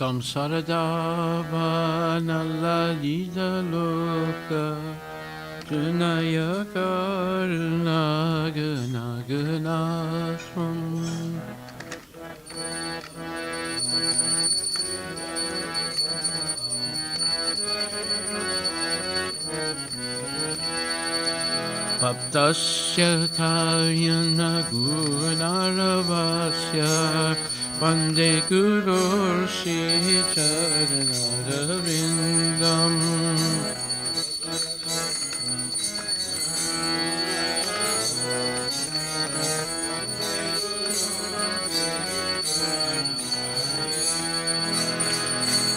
Samsaradava nalalita loka Gunaya karuna guna gunasram Paptasya karyana gunaravasya Vande Guru Shri Charanarvindam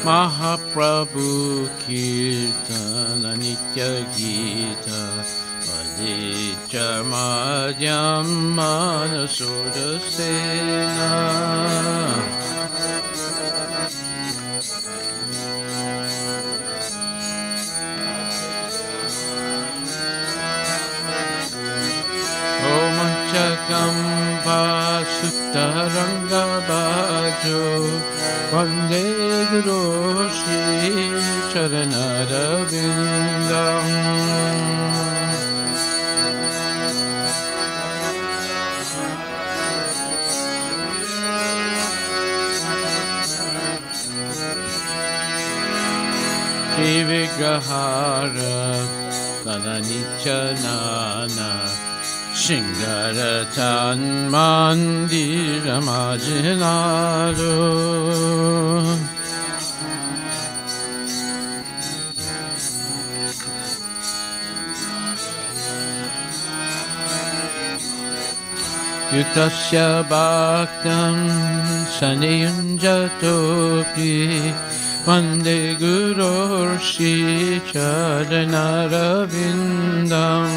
Mahaprabhu Kirtana Nitya Gita Aditya Madhyam Manasudasena Om Chakamba Suttaranga Bhajo Vande Guru Shri Charanarvindam Vigrahara Kadanicha-nana Shingaratan Mandira-majinado Yutasya Bhaktam Saniyunjatopi Vande Guru Shri Charanarvindam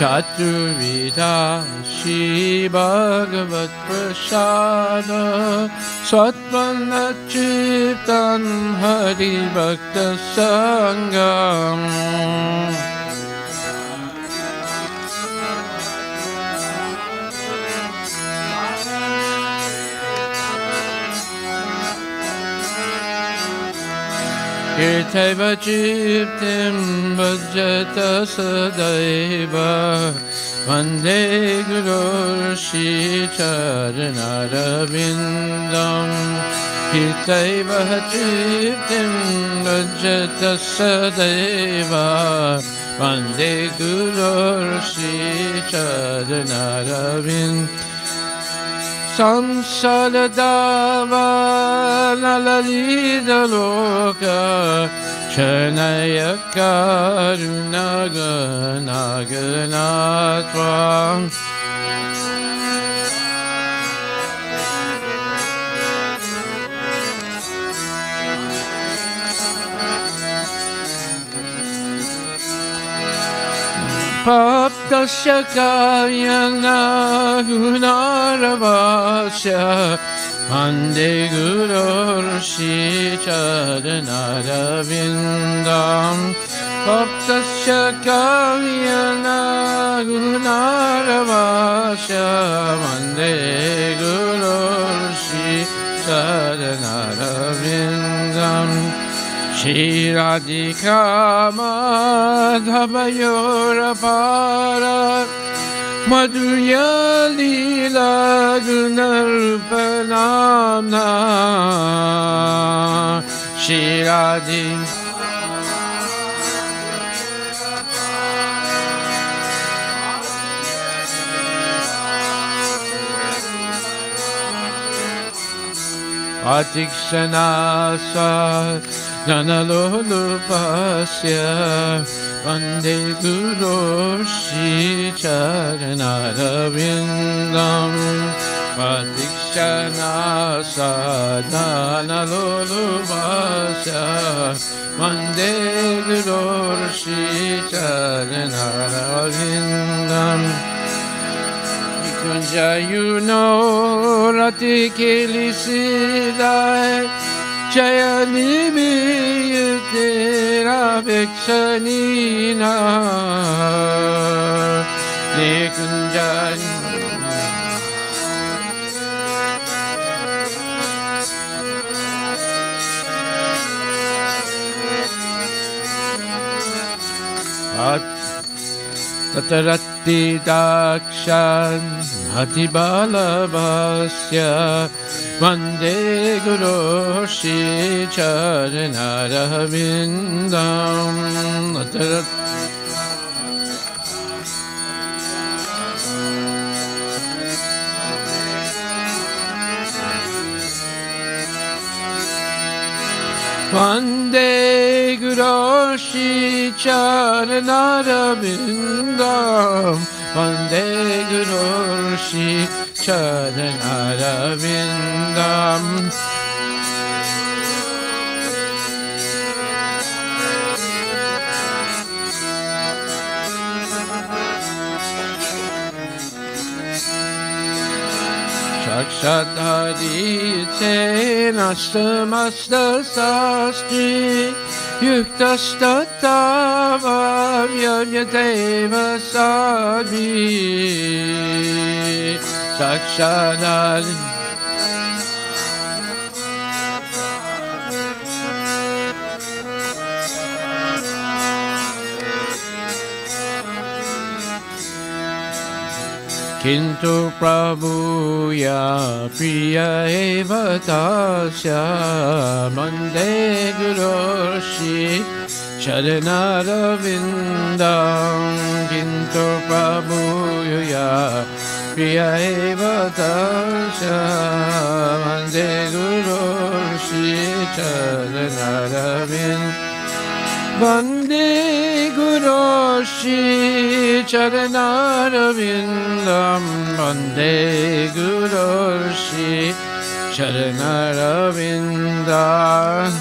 Chaturvida Shri Bhagavat Prasada Satvanachiptan Hari Bhakta Sangam Kirtaiva Chiptim Bhajata Sadaiva Vande Guru Shri Charanarvindam Kirtaiva Chiptim Bhajata Sadaiva Vande Guru Shri Charanarvindam Samsaradava nalalita loka Chanaya karuna gana ganatvam Paptasya karyana gunaravasya Vande Guru Shri Charanarvindam Paptasya karyana gunaravasya Vande Guru Shri Charanarvindam Shri Radhika Madhavayorapara Madhurya Leela Gunarpanamna Shri Radhika Atikshana Nanalolupasya Vande Guru Shri Charanarvindam Atikshana Nanalolupasya Vande Guru Shri Charanarvindam Kunja you know Rati Kili Sidai Jayanibiyutirabhiksanina Nikunjan Tataratti dakshan Hatibalabhasya Vande Guru Shri Charanarvindam Vande Guru Shri Charanarvindam Vande Guru Shri Charanarvindam Sakshadharite Nastamasta Sastri Yuktastatava Vyayateva Sadhi Sakshadharite Kintu Prabhuya Priya Eva Tasya Mande Guru Shri Charanarvindam Kintu Prabhuya Priya Eva Tasya Mande Guru Shri Charanarvindam Vande Guru Shri Charanarvindam Vande Guru Shri Charanarvindam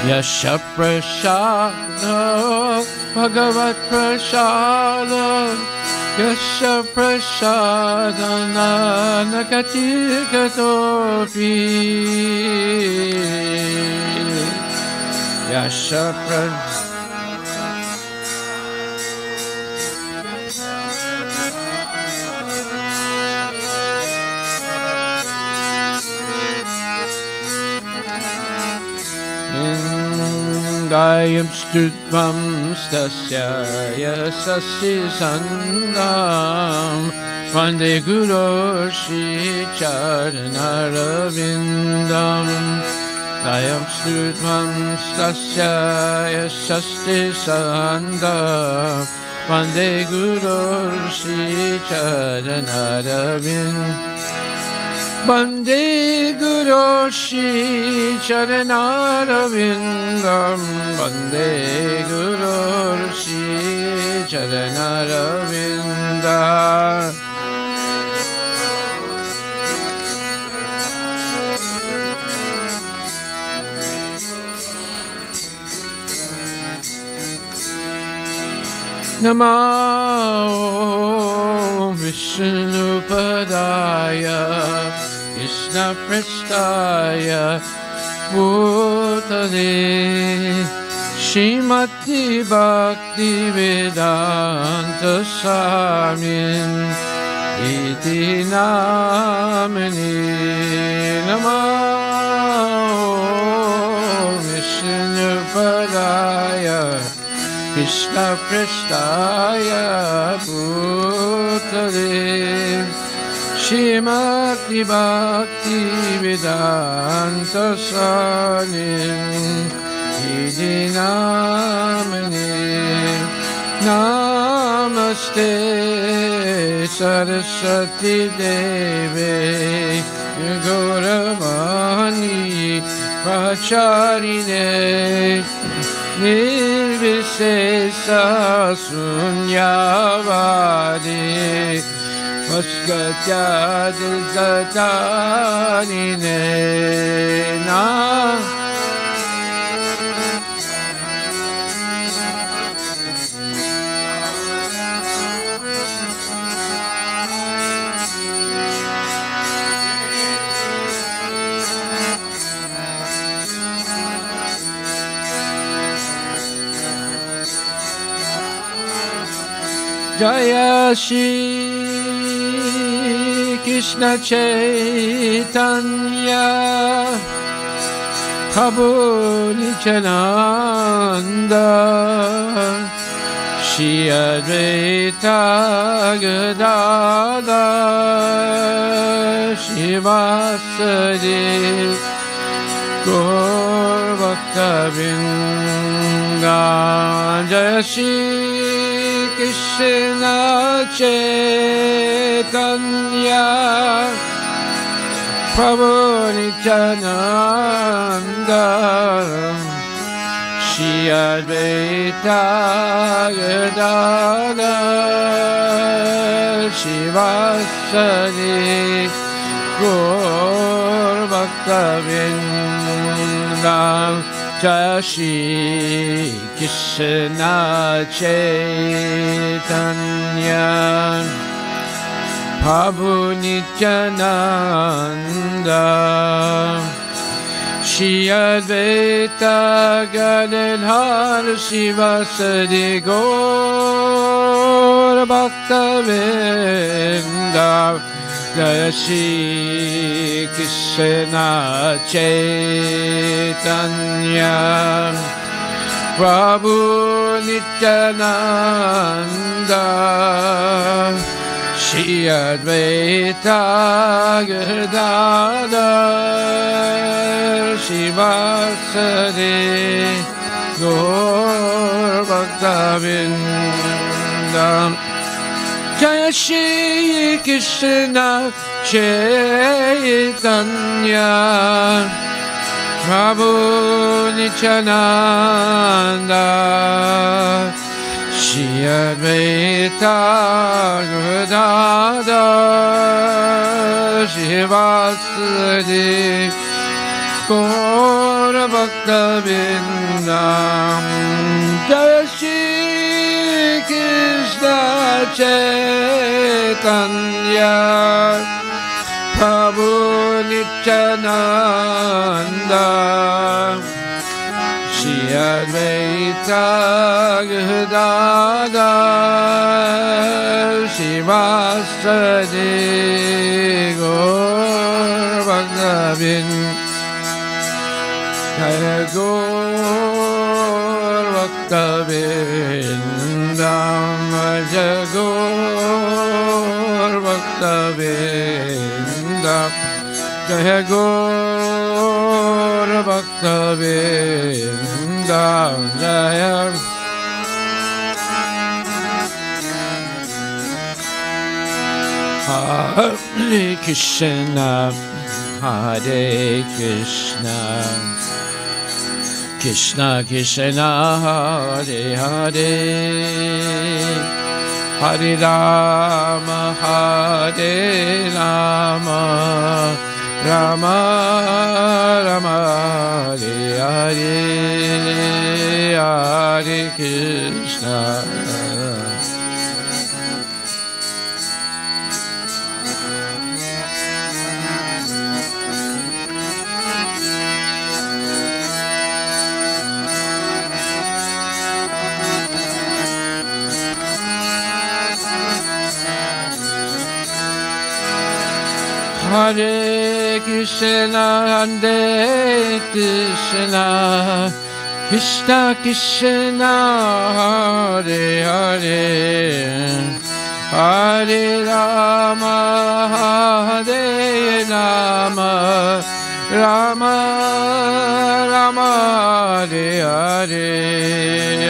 Yasha Prasada Bhagavat Prasada Yasha Prasada Nanakati Katopi Yasha Prasada Gayam Stutvam Stasya Yasasi Sandam Vande Guru Shri Charanarvindam Gayam Stutvam Stasya Yasasi Sandam Vande Guru Shri Charanarvindam Vande Guru Shri Charanarvindam Vande Guru Shri Charanarvindam Namo Vishnupadaya Krishna Prestaya Bhutale Shrimati Bhakti Vedanta Swamin Iti Namani Namo Vishnupadaya Krishna Prestaya Bhutale Shrimati Bhakti Vedanta Swamin Iti Namani Namaste Saraswati Deve Gauravani Pracharine Nirvisesa Sunyavadi Vaskatyad Zatanine Na Jaya Shri Krishna Chaitanya Prabhu Nityananda Shri Advaita Gadadhar Shivasadi Gaur Bhakta-vrinda Jaya Shri Krishna Chaitanya Prabhu Nityananda Shri Advaita Gadadhar Shivasadi Gaur Bhakta-vrinda Jaya Shri Krishna Chaitanya Prabhu Nityananda Shri Advaita Gadadhar Shivasadi Gaur Bhakta-vrinda Jaya Shri Krishna Chaitanya Prabhu Nityananda Shri Advaita Gadadhar Shivasadi Gaur Bhakta-vrinda Jaya Shri Krishna Chaitanya Prabhu Nityananda Shri Advaita Gadadhar Shivasadi Gaur Bhakta-vrinda Jaya Shri Krishna Chaitanya Prabhu Nityananda Shri Advaita Gadadhar Shivasadi Gaur Bhakta-vrinda Jaya Gaur Bhakta-vrinda Jaya Gaur Bhakta-vrinda Jaya Gaur Bhakta-vrinda Jaya Hare Krishna Hare Krishna Krishna Krishna Hare Hare Hare Rama Hare Rama Rama Rama Hare Hare Hare Krishna Hare Krishna, Hare Krishna, Krishna Krishna, Hare Hare, Hare Rama, Hare Rama, Rama Rama, Hare Hare,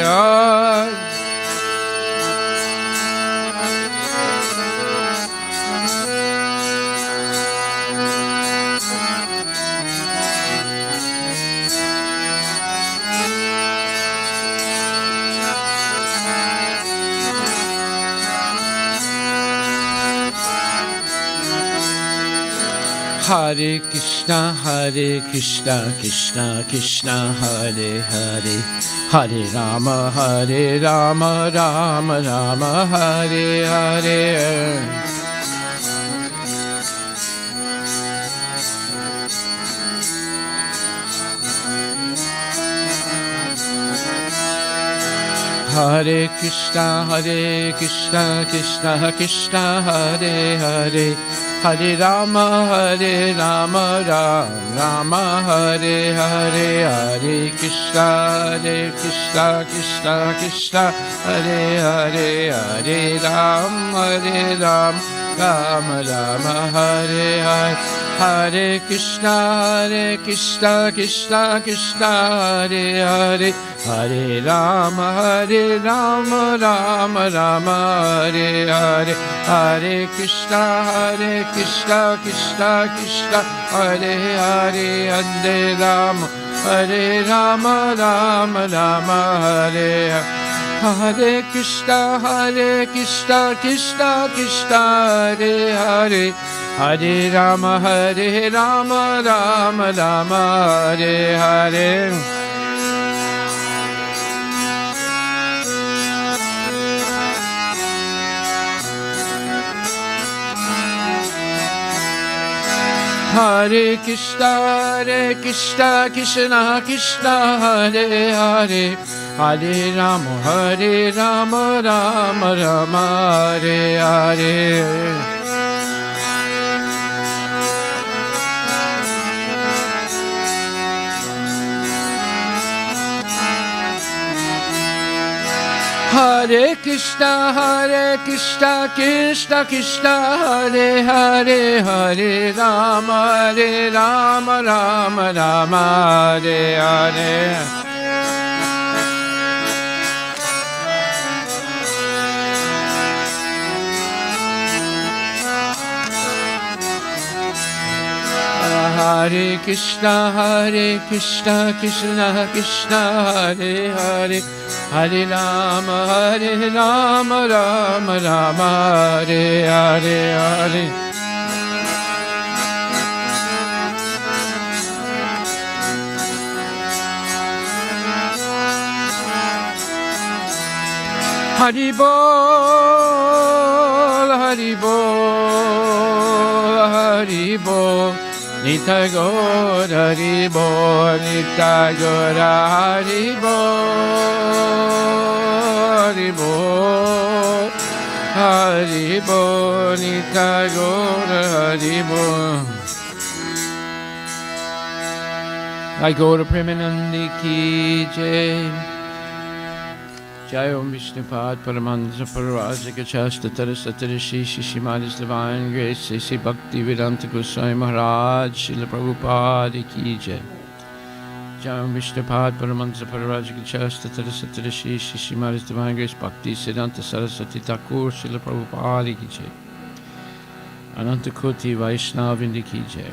Hare Hare Krishna, Krishna Krishna, Hare Hare, Hare Rama, Rama Rama, Hare Hare. Hare Krishna Krishna Krishna Hare Hare, Hare Rama Rama Rama Hare Hare, Hare Krishna Krishna Krishna Hare Hare, Hare Rama Rama Rama Hare Hare, Hare Krishna Krishna Krishna Hare Hare, Hare Rama Rama Rama Hare Hare, Hare Krishna Krishna Krishna Hare Hare, Hare Rama Rama Rama Hare Hare, Hare Krishna Krishna Krishna Hare Hare, Hare Rama Rama Hare Hare. Hare Krishna Krishna Krishna Hare Hare, Hare Rama Rama Hare Hare. Hare Krishna Krishna Krishna Hare Hare, Hare Rama Rama Hare Hare. Hare Krishna Krishna Krishna Hare Hare, Hare Rama Rama Hare Hare. Hari Bol, Hari Bol, Hari Bol, Nitai Gaur Hari Bol, Nitai Gaur Hari Bol, Hari Bol, Hari Bol, Nitai Gaur Hari Bol. I go to Premanandi Ki Jai. Jai Om Vishnupad Paramansa Parvajika Chasta Tarasatara Shishi Madhis Divine Grace Sisi Bhakti Vedanta Goswami Maharaj Srila Prabhupada Ki Jai. Jai Om Vishnupad Paramansa Parvajika Chasta Tarasatara Shishi Madhis Divine Grace Bhakti Siddhanta Saraswati Thakur Srila Prabhupada Ki Jai. Ananta Koti Vaishnavindi Ki Jai.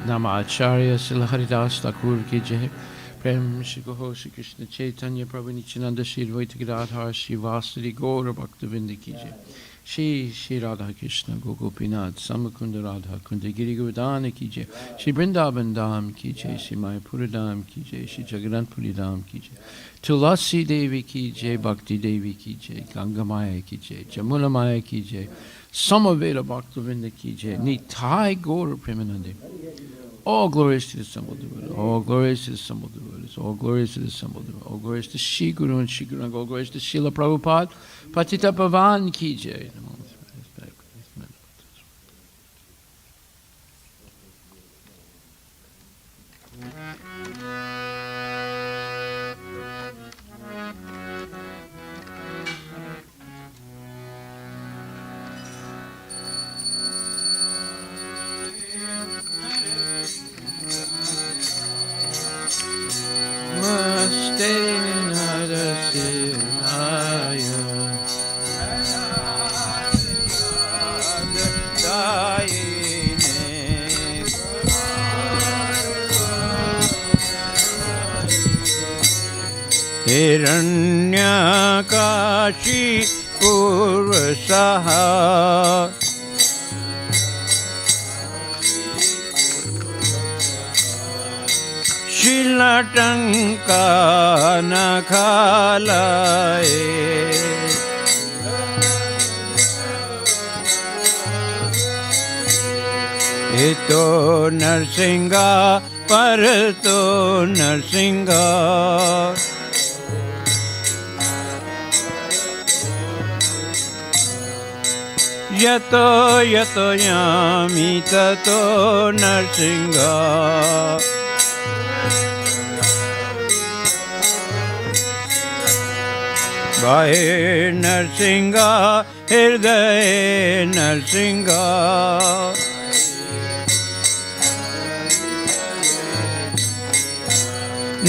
Nama Acharya Srila Haridas Thakur Ki Jai. Prem Shri Goho Shri Krishna Chaitanya Prabhu Nityananda Shri Advaita Gadadhar Shri Vasudeva Gaura Bhaktavinda Ki Jai. Shri Radha Krishna Gopinath Samakunda Radha Kunda Giri Govardhana Ki Jai. Shri Vrindavan Dham Ki Jai. Shri Mayapura Dham Ki Jai. Shri Jagannathpuri Dham Ki Jai. Tulasi Devi Ki Jai. Bhakti Devi Ki Jai. Ganga Maya Ki Jai. Jamuna Maya Ki Jai. Samaveda Bhaktavinda Ki Jai. Nitai Gaura Premanande. All glories to the assembled devotees. All glories to the assembled devotees. All glories to the assembled devotees. All glories to Shri Guru and Shri Guru. All glories to Srila Prabhupada. Patita Pavan Ki Jai. Hiranyakashi Purvasaha Shilatanka Nakhalaye Ito Narsinga Parato Narsinga Yato yato yami tato Narsingha. Bahe Narsingha, Hirdaye Narsingha.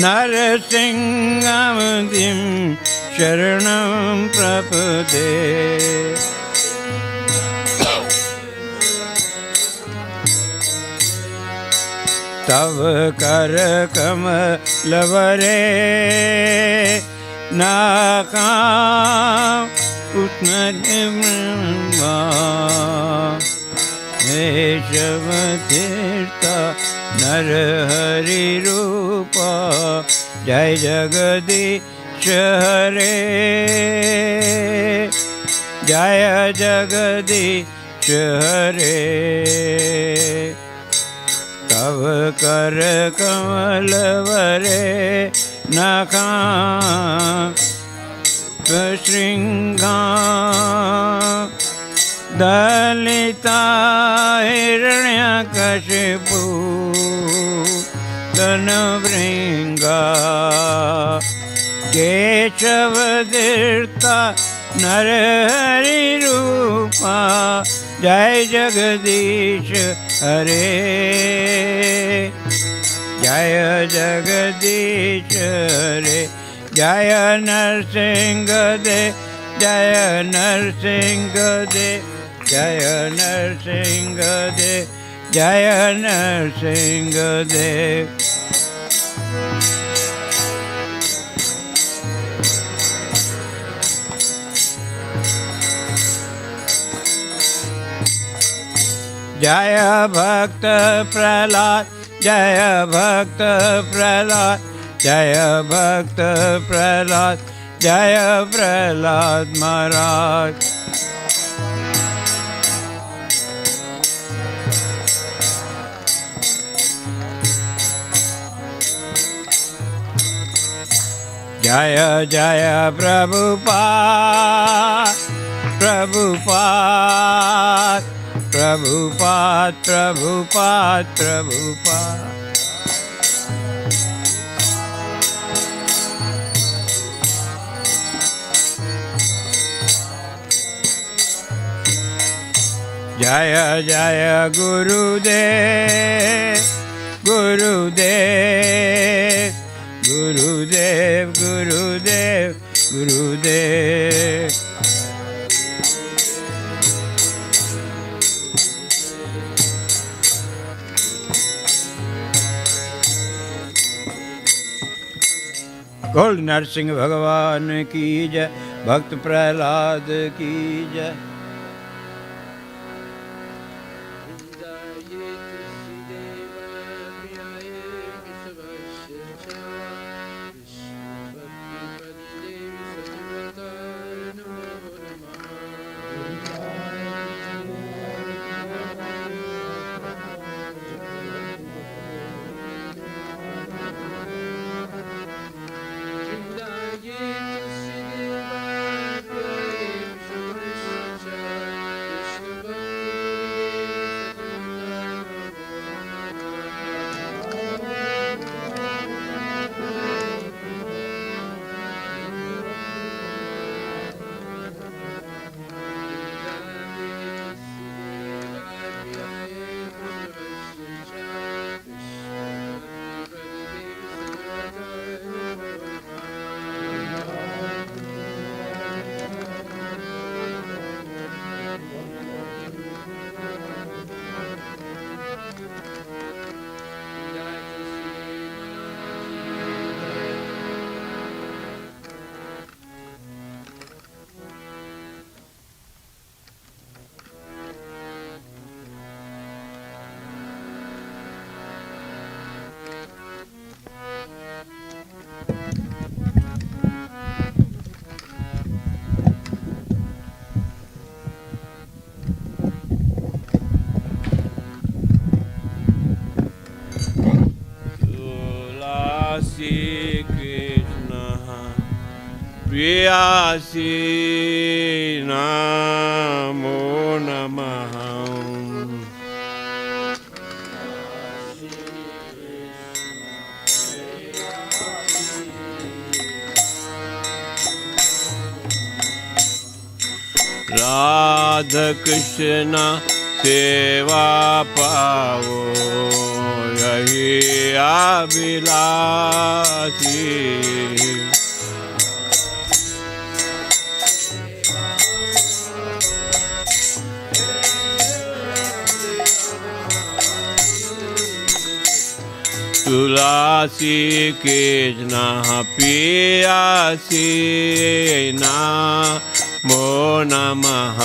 Narsingamudim Sharanam Prapade. Tav kar kamalvare nakam utnadimma Eshavatirtha narhari rupa Jai Jagadish Hare Jaya Jagadish Hare Tav kar kamalvare nakam Shringa Dalita Hiranyakashipu Tanavringa Keshavadirtha Narhari Rupa Jai Jagadish Hare Jaya Jagadish Hare Jaya Narsingha De Jaya Narsingha De Jaya Narsingha De Jaya Narsingha De Jaya Bhakta Prahlad Jaya Bhakta Prahlad Jaya Bhakta Prahlad Jaya Prahlad Maharaj. Jaya Jaya Prabhupada Prabhupada Prabhupada Prabhupada Prabhupada. Jaya Jaya Gurudev Gurudev Gurudev Gurudev Gurudev. Gol Narsingh Bhagavan ki jai, Bhakt Prahlad ki jai. Priyasi Namo Namo नमः राधा कृष्ण सेवा पाओ यही अभिलाषी तुलसी के जना पियासी ना मो नमः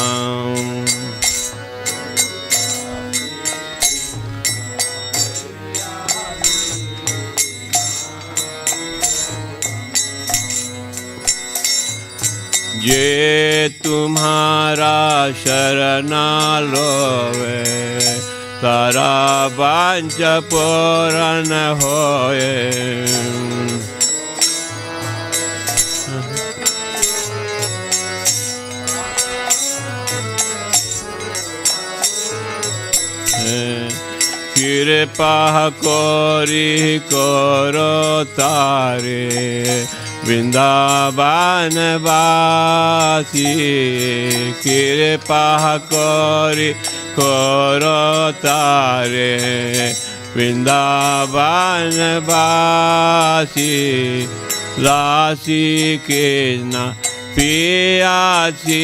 जे तुम्हारा शरणा लोवे तारा वांच पूर्ण होए कृपा कोरी करो तारे वृंदावन वासी कृपा कोरी करो तारे वृंदावन वासी लासी के ना पियासी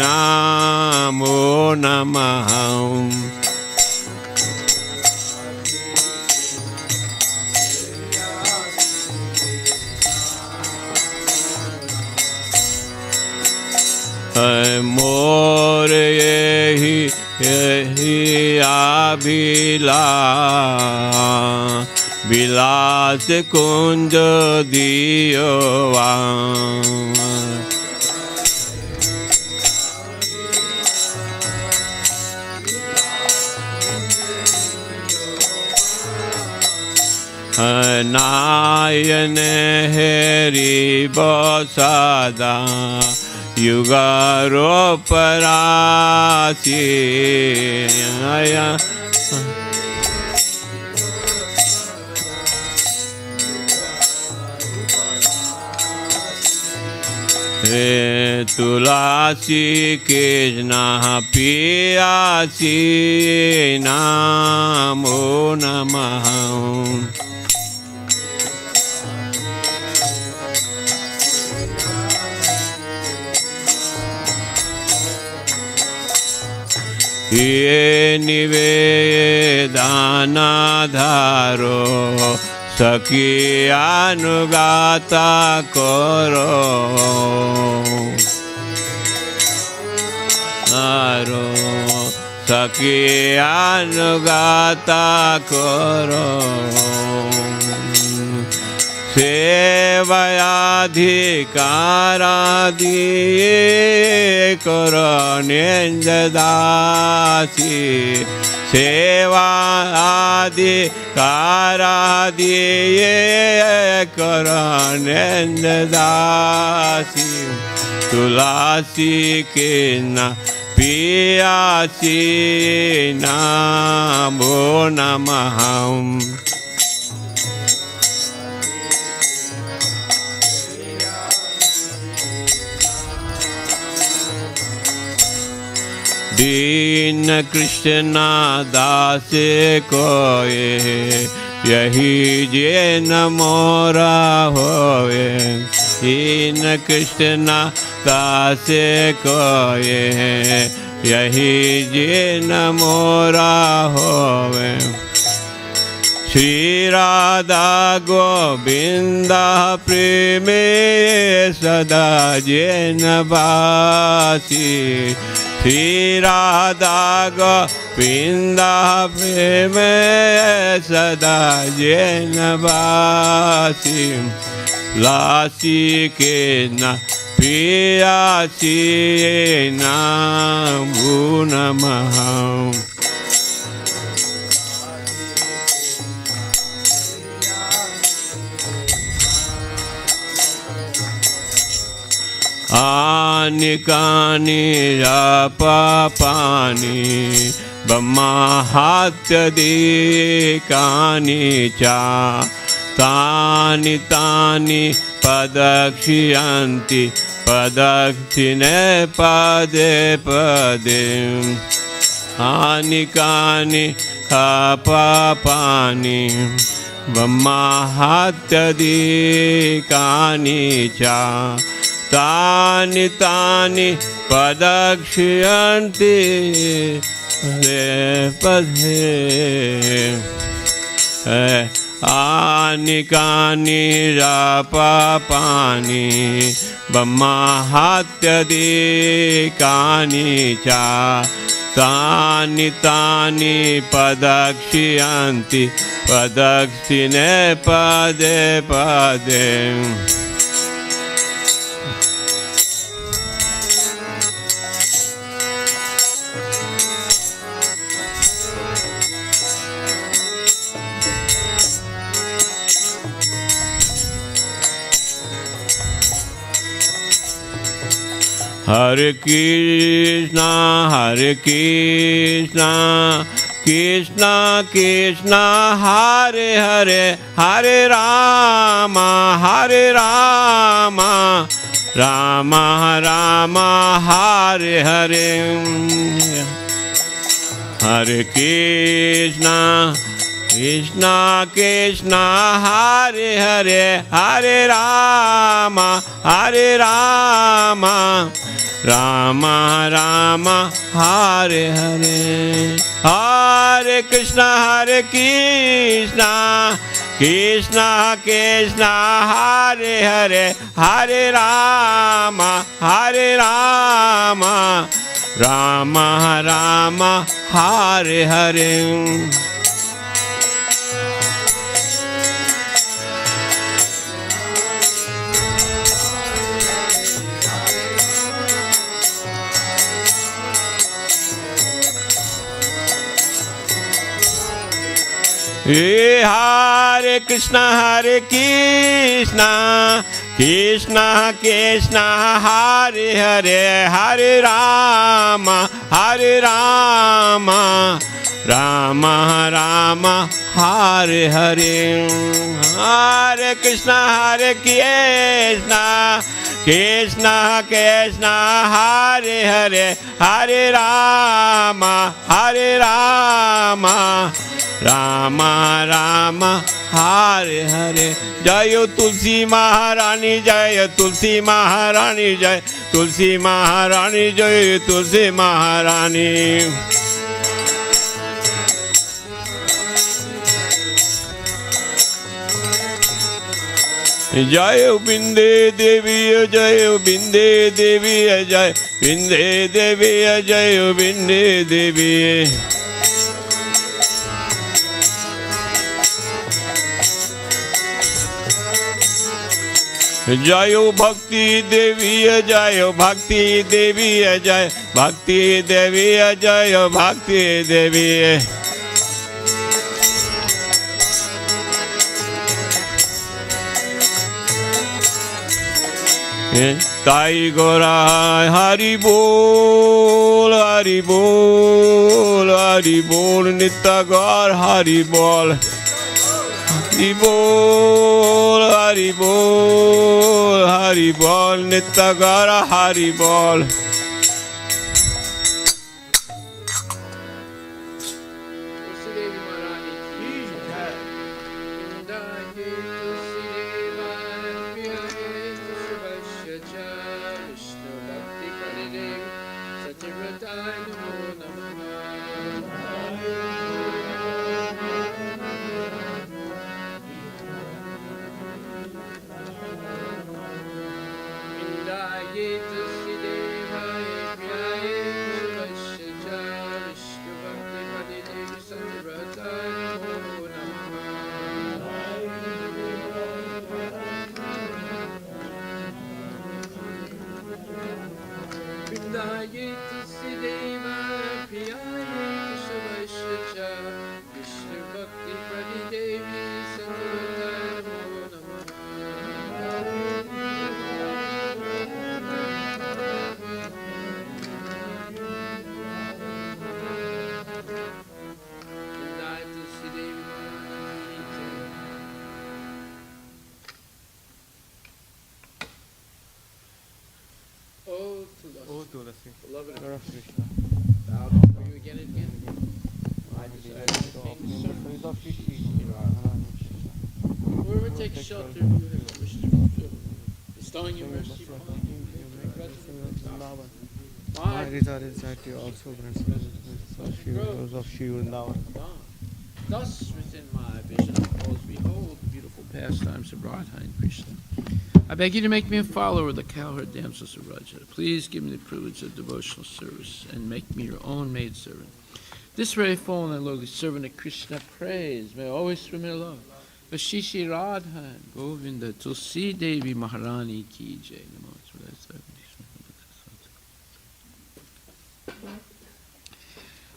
नामो नमः मोर यही विलास कुंज दियो नायन हेरी बसादा युगारो परासी तुलसी के जना पियासी नामो नमः ये निवेदना धारो सखी अनुगाता करो धारो सखी अनुगाता करो सेवयाधिकारा दिए करो निंददासी सेवा अधिकारा दिए करो निंददासी तुलसी के ना पियासी नामो नमः दीन कृष्ण दास कोए यही जैन मोरा होए दीन कृष्ण दास कोए यही जैन मोरा होए श्री राधा गोविंदा प्रेमे सदा जैन वासी श्री राधा गोविंदा प्रेम सदा जैन वासी लासी के ना पियासी नामो नमः Ani kani rapa pani Brahmahatya kani cha Tani tani padakshiyanti padakshine pade pade Ani kani kapapani Brahmahatya kani cha Tani tani padakshiyanti pade pade Ani kani rapa pani Brahmahatya kani cha Tani tani padakshiyanti padakshine pade pade Hare Krishna, Hare Krishna, Krishna Krishna, Hare Hare, Hare Rama, Hare Rama, Rama Rama, Hare Hare. Hare Krishna, Krishna Krishna, Hare Hare, Hare Rama, Hare Rama, Rama Rama, Hare Hare. Hare Krishna, Hare Krishna, Krishna Krishna, Hare Hare, Hare Rama, Hare Rama, Rama Rama, Hare Hare. Hare Krishna, Hare Krishna, Krishna Krishna, Hare Hare, Hare Rama, Hare Rama, Rama Rama, Hare Hare. Hare Krishna, Hare Krishna, Krishna Krishna, Hare Hare, Hare Rama, Hare Rama, Rama Rama, Hare Hare. Jayo Tulsi Maharani, Jaya Tulsi Maharani, Jaya Tulsi Maharani, Jaya Tulsi Maharani. Jai Binde Devi, Jai Binde Devi, Jai Binde Devi, Jai Binde Devi. Jayo Bhakti Devi, Jayo Bhakti Devi, Jai Bhakti Devi, Jayo Bhakti Devi. Tai Gora Hari Bol, Hari Bol, Hari Bol, Nityagar Hari Bol. Hari Bol, Hari Bol, Hari Bol, Nityagar Hari Bol. Indayet Srideva Whoever takes shelter, you have wished to fulfill. Bestowing your mercy upon you, make My desires that you also grant us of Shiva Vrindavan. Thus within my vision unfolds, behold the beautiful pastimes of Radha and Krishna. I beg you to make me a follower of the cowherd damsels of Raja. Please give me the privilege of devotional service and make me your own maidservant. This very fallen and lowly servant of Krishna praise may always through me love. Vashishi Radha and Govinda Tulsi Devi Maharani Ki Jai.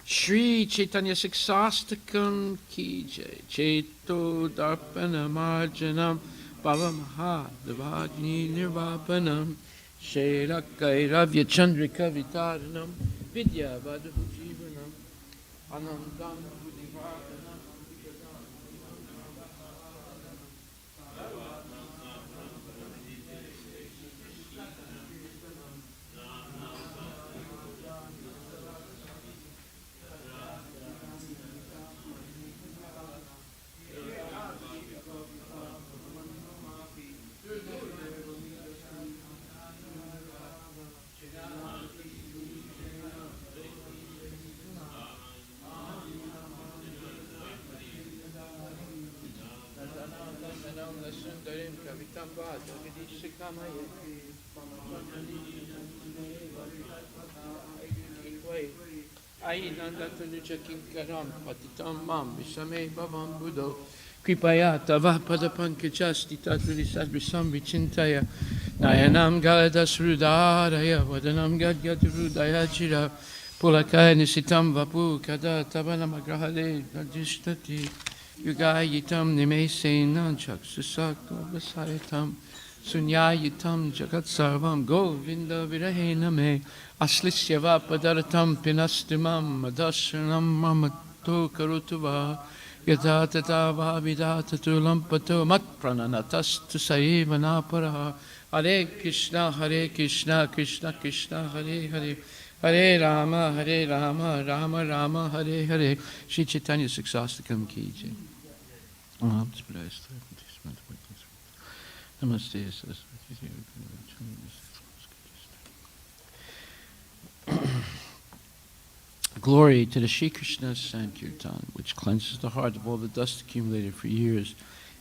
Shri Chaitanya Siksastakam Ki Jai. Cheto Darpana Marjanam Baba Maha Devagni Nirvapanam Shela Kairavya Chandrika Vitaranam Vidya Vadahu Jivanam Anandam Buddhivadanam. Kripaya tava padapankajasti tadrisadrisam vichintaya nayanam galadas rudaraya vadanam gadgadrudaya chira pulakaya nisitam vapu kada tavanam agrahale nadishtati yugayitam nimesenan chaksusakta vasayatam sunyayitam jagat sarvam govinda virahena me aslisyava padaratam pinastimam madasranam mamato karutuva yata tata vavidata tulampato mat prananatas tu saiva napara. Hare Krishna Krishna Krishna Hare Hare Hare Rama Rama Rama Hare Hare. Shri Chaitanya Siksastakam Ki Jai. Namaste. Glory to the Shri Krishna Sankirtan, which cleanses the heart of all the dust accumulated for years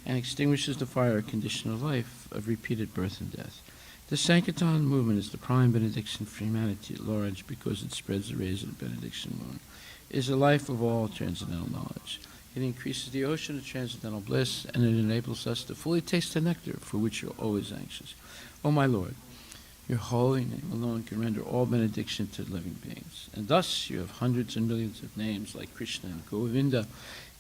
and extinguishes the fire of conditional life of repeated birth and death. The Sankirtan movement is the prime benediction for humanity at large because it spreads the rays of the benediction moon. It is the life of all transcendental knowledge. It increases the ocean of transcendental bliss, and it enables us to fully taste the nectar for which you're always anxious. O my Lord, your holy name alone can render all benediction to living beings. And thus you have hundreds and millions of names like Krishna and Govinda.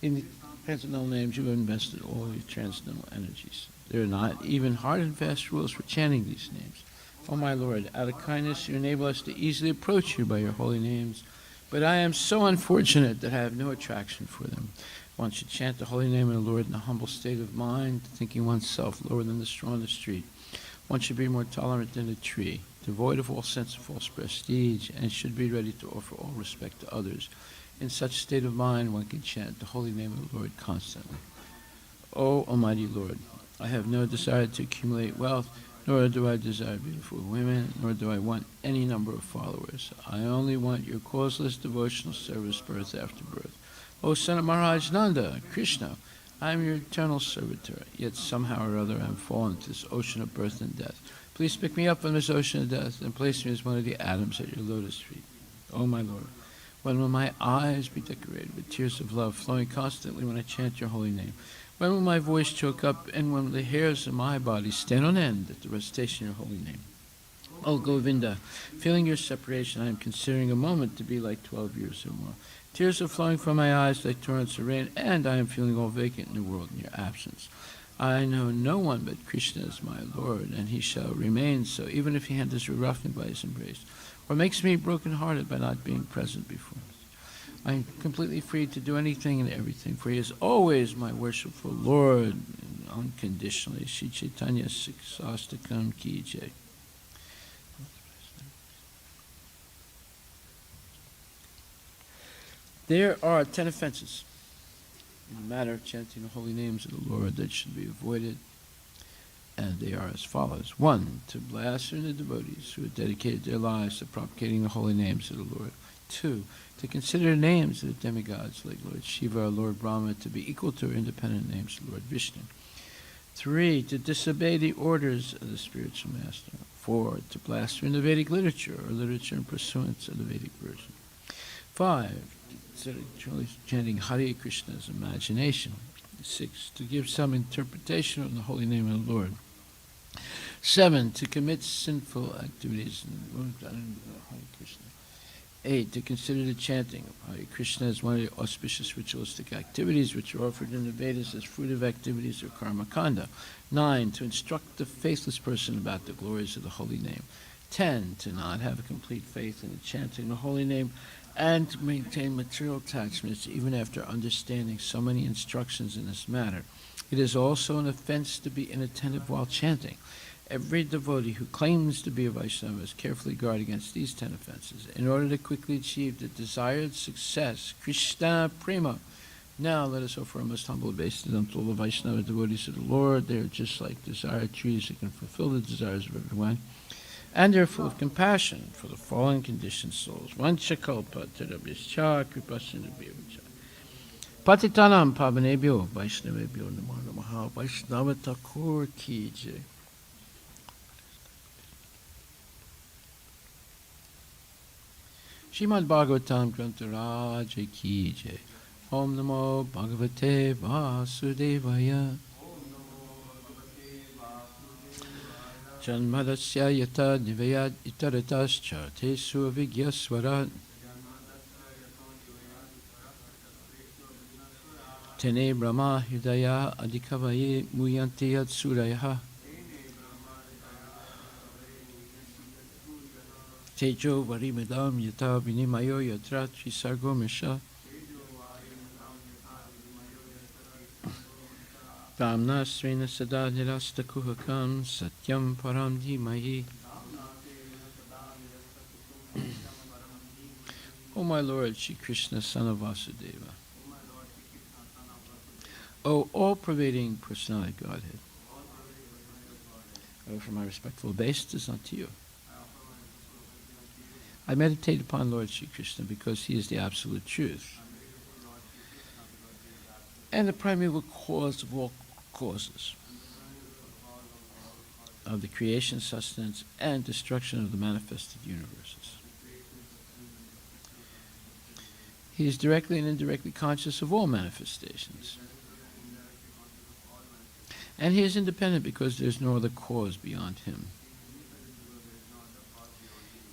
In the transcendental names you have invested all your transcendental energies. There are not even hard and fast rules for chanting these names. O my Lord, out of kindness you enable us to easily approach you by your holy names. But I am so unfortunate that I have no attraction for them. One should chant the holy name of the Lord in a humble state of mind, thinking oneself lower than the straw on the street. One should be more tolerant than a tree, devoid of all sense of false prestige, and should be ready to offer all respect to others. In such state of mind, one can chant the holy name of the Lord constantly. O Almighty Lord, I have no desire to accumulate wealth, nor do I desire beautiful women, nor do I want any number of followers. I only want your causeless devotional service birth after birth. O son of Maharaj Nanda, Krishna, I am your eternal servitor, yet somehow or other I am fallen into this ocean of birth and death. Please pick me up from this ocean of death and place me as one of the atoms at your lotus feet. O my Lord, when will my eyes be decorated with tears of love flowing constantly when I chant your holy name? When will my voice choke up, and when will the hairs of my body stand on end at the recitation of your holy name? O Govinda, feeling your separation, I am considering a moment to be like 12 years or more. Tears are flowing from my eyes like torrents of rain, and I am feeling all vacant in the world in your absence. I know no one but Krishna is my Lord, and he shall remain so, even if he handles me roughly by his embrace, or makes me broken-hearted by not being present before him. I am completely free to do anything and everything, for he is always my worshipful Lord, unconditionally. Shri Chaitanya Siksastakam Ki Jai. There are 10 offenses in the matter of chanting the holy names of the Lord that should be avoided, and they are as follows. 1. To blaspheme the devotees who have dedicated their lives to propagating the holy names of the Lord. 2. To consider the names of the demigods like Lord Shiva or Lord Brahma to be equal to or independent names of Lord Vishnu. 3. To disobey the orders of the spiritual master. 4. To blaspheme the Vedic literature or literature in pursuance of the Vedic version. 5. To consider chanting Hare Krishna's imagination. 6. To give some interpretation of the holy name of the Lord. 7. To commit sinful activities. Hare Krishna. 8. To consider the chanting of Hare Krishna as one of the auspicious ritualistic activities which are offered in the Vedas as fruitive activities or karma kanda. 9. To instruct the faithless person about the glories of the holy name. 10. To not have a complete faith in the chanting of the holy name and to maintain material attachments even after understanding so many instructions in this matter. It is also an offense to be inattentive while chanting. Every devotee who claims to be a Vaishnava must carefully guard against these 10 offenses in order to quickly achieve the desired success. Krishna Prema. Now let us offer our most humble obeisance unto all the Vaishnava devotees of the Lord. They are just like desired trees that can fulfill the desires of everyone. And they are full of compassion for the fallen conditioned souls. Vanchakalpa tarabhischa kripasindubhyavacha. Patitanam pavanebhyo Vaishnavebhyo namo namaha. Vaishnava Thakur ki jai. Srimad Bhagavatam Grantaraja ki jai. Om Namo Bhagavate Vasudevaya. Janmadasya yata nivayad itaratascha tesu avigyaswarat. Tene Brahma Hridaya Adhikavaye Muyanti Yad Surayaha. Tejo Varimidam Yata Vinimayo Yatra Trisargo Misha. Tamna Srina Sada Nirasta Kuhakam Satyam Param Dhimayi. O my Lord, Shri Krishna, son of Vasudeva. O all-pervading personality Godhead. I offer my respectful obeisance unto you. I meditate upon Lord Shri Krishna because he is the absolute truth and the primeval cause of all causes, of the creation, sustenance, and destruction of the manifested universes. He is directly and indirectly conscious of all manifestations. And he is independent because there is no other cause beyond him.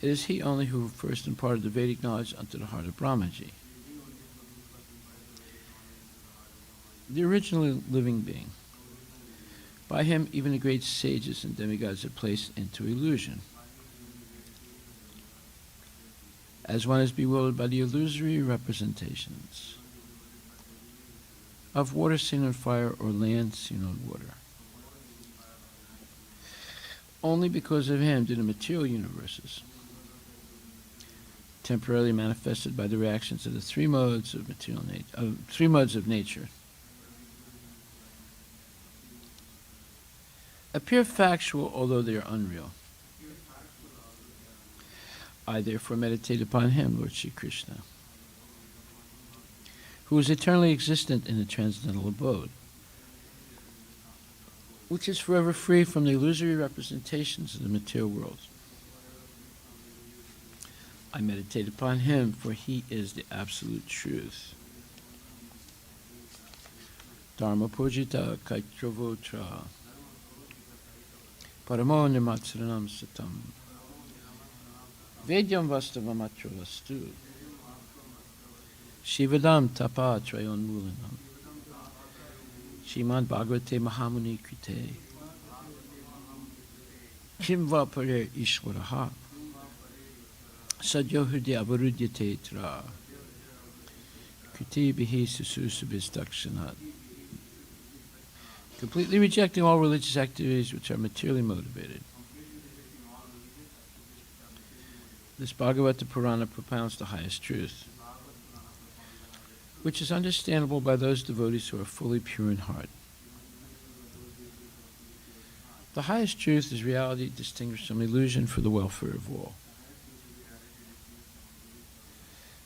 It is he only who first imparted the Vedic knowledge unto the heart of Brahmaji, the original living being. By him, even the great sages and demigods are placed into illusion. As one is bewildered by the illusory representations of water seen on fire or land seen on water. Only because of him do the material universes, temporarily manifested by the reactions of the three modes of nature, appear factual, although they are unreal. I therefore meditate upon him, Lord Shri Krishna, who is eternally existent in the transcendental abode, which is forever free from the illusory representations of the material world. I meditate upon him, for he is the absolute truth. Dharma pujita kaitravotra paramo nimatsaranam satam vedyam vastavamatra vastu shivadam tapa trayon mulanam Shrimad Bhagavate Mahamuni Krite Kim va pare Ishwaraha Sadyo Hridya Avarudyate Tra Kriti Bihi Sususubhistakshanat. Completely rejecting all religious activities which are materially motivated. This Bhagavata Purana propounds the highest truth. which is understandable by those devotees who are fully pure in heart. The highest truth is reality distinguished from illusion for the welfare of all.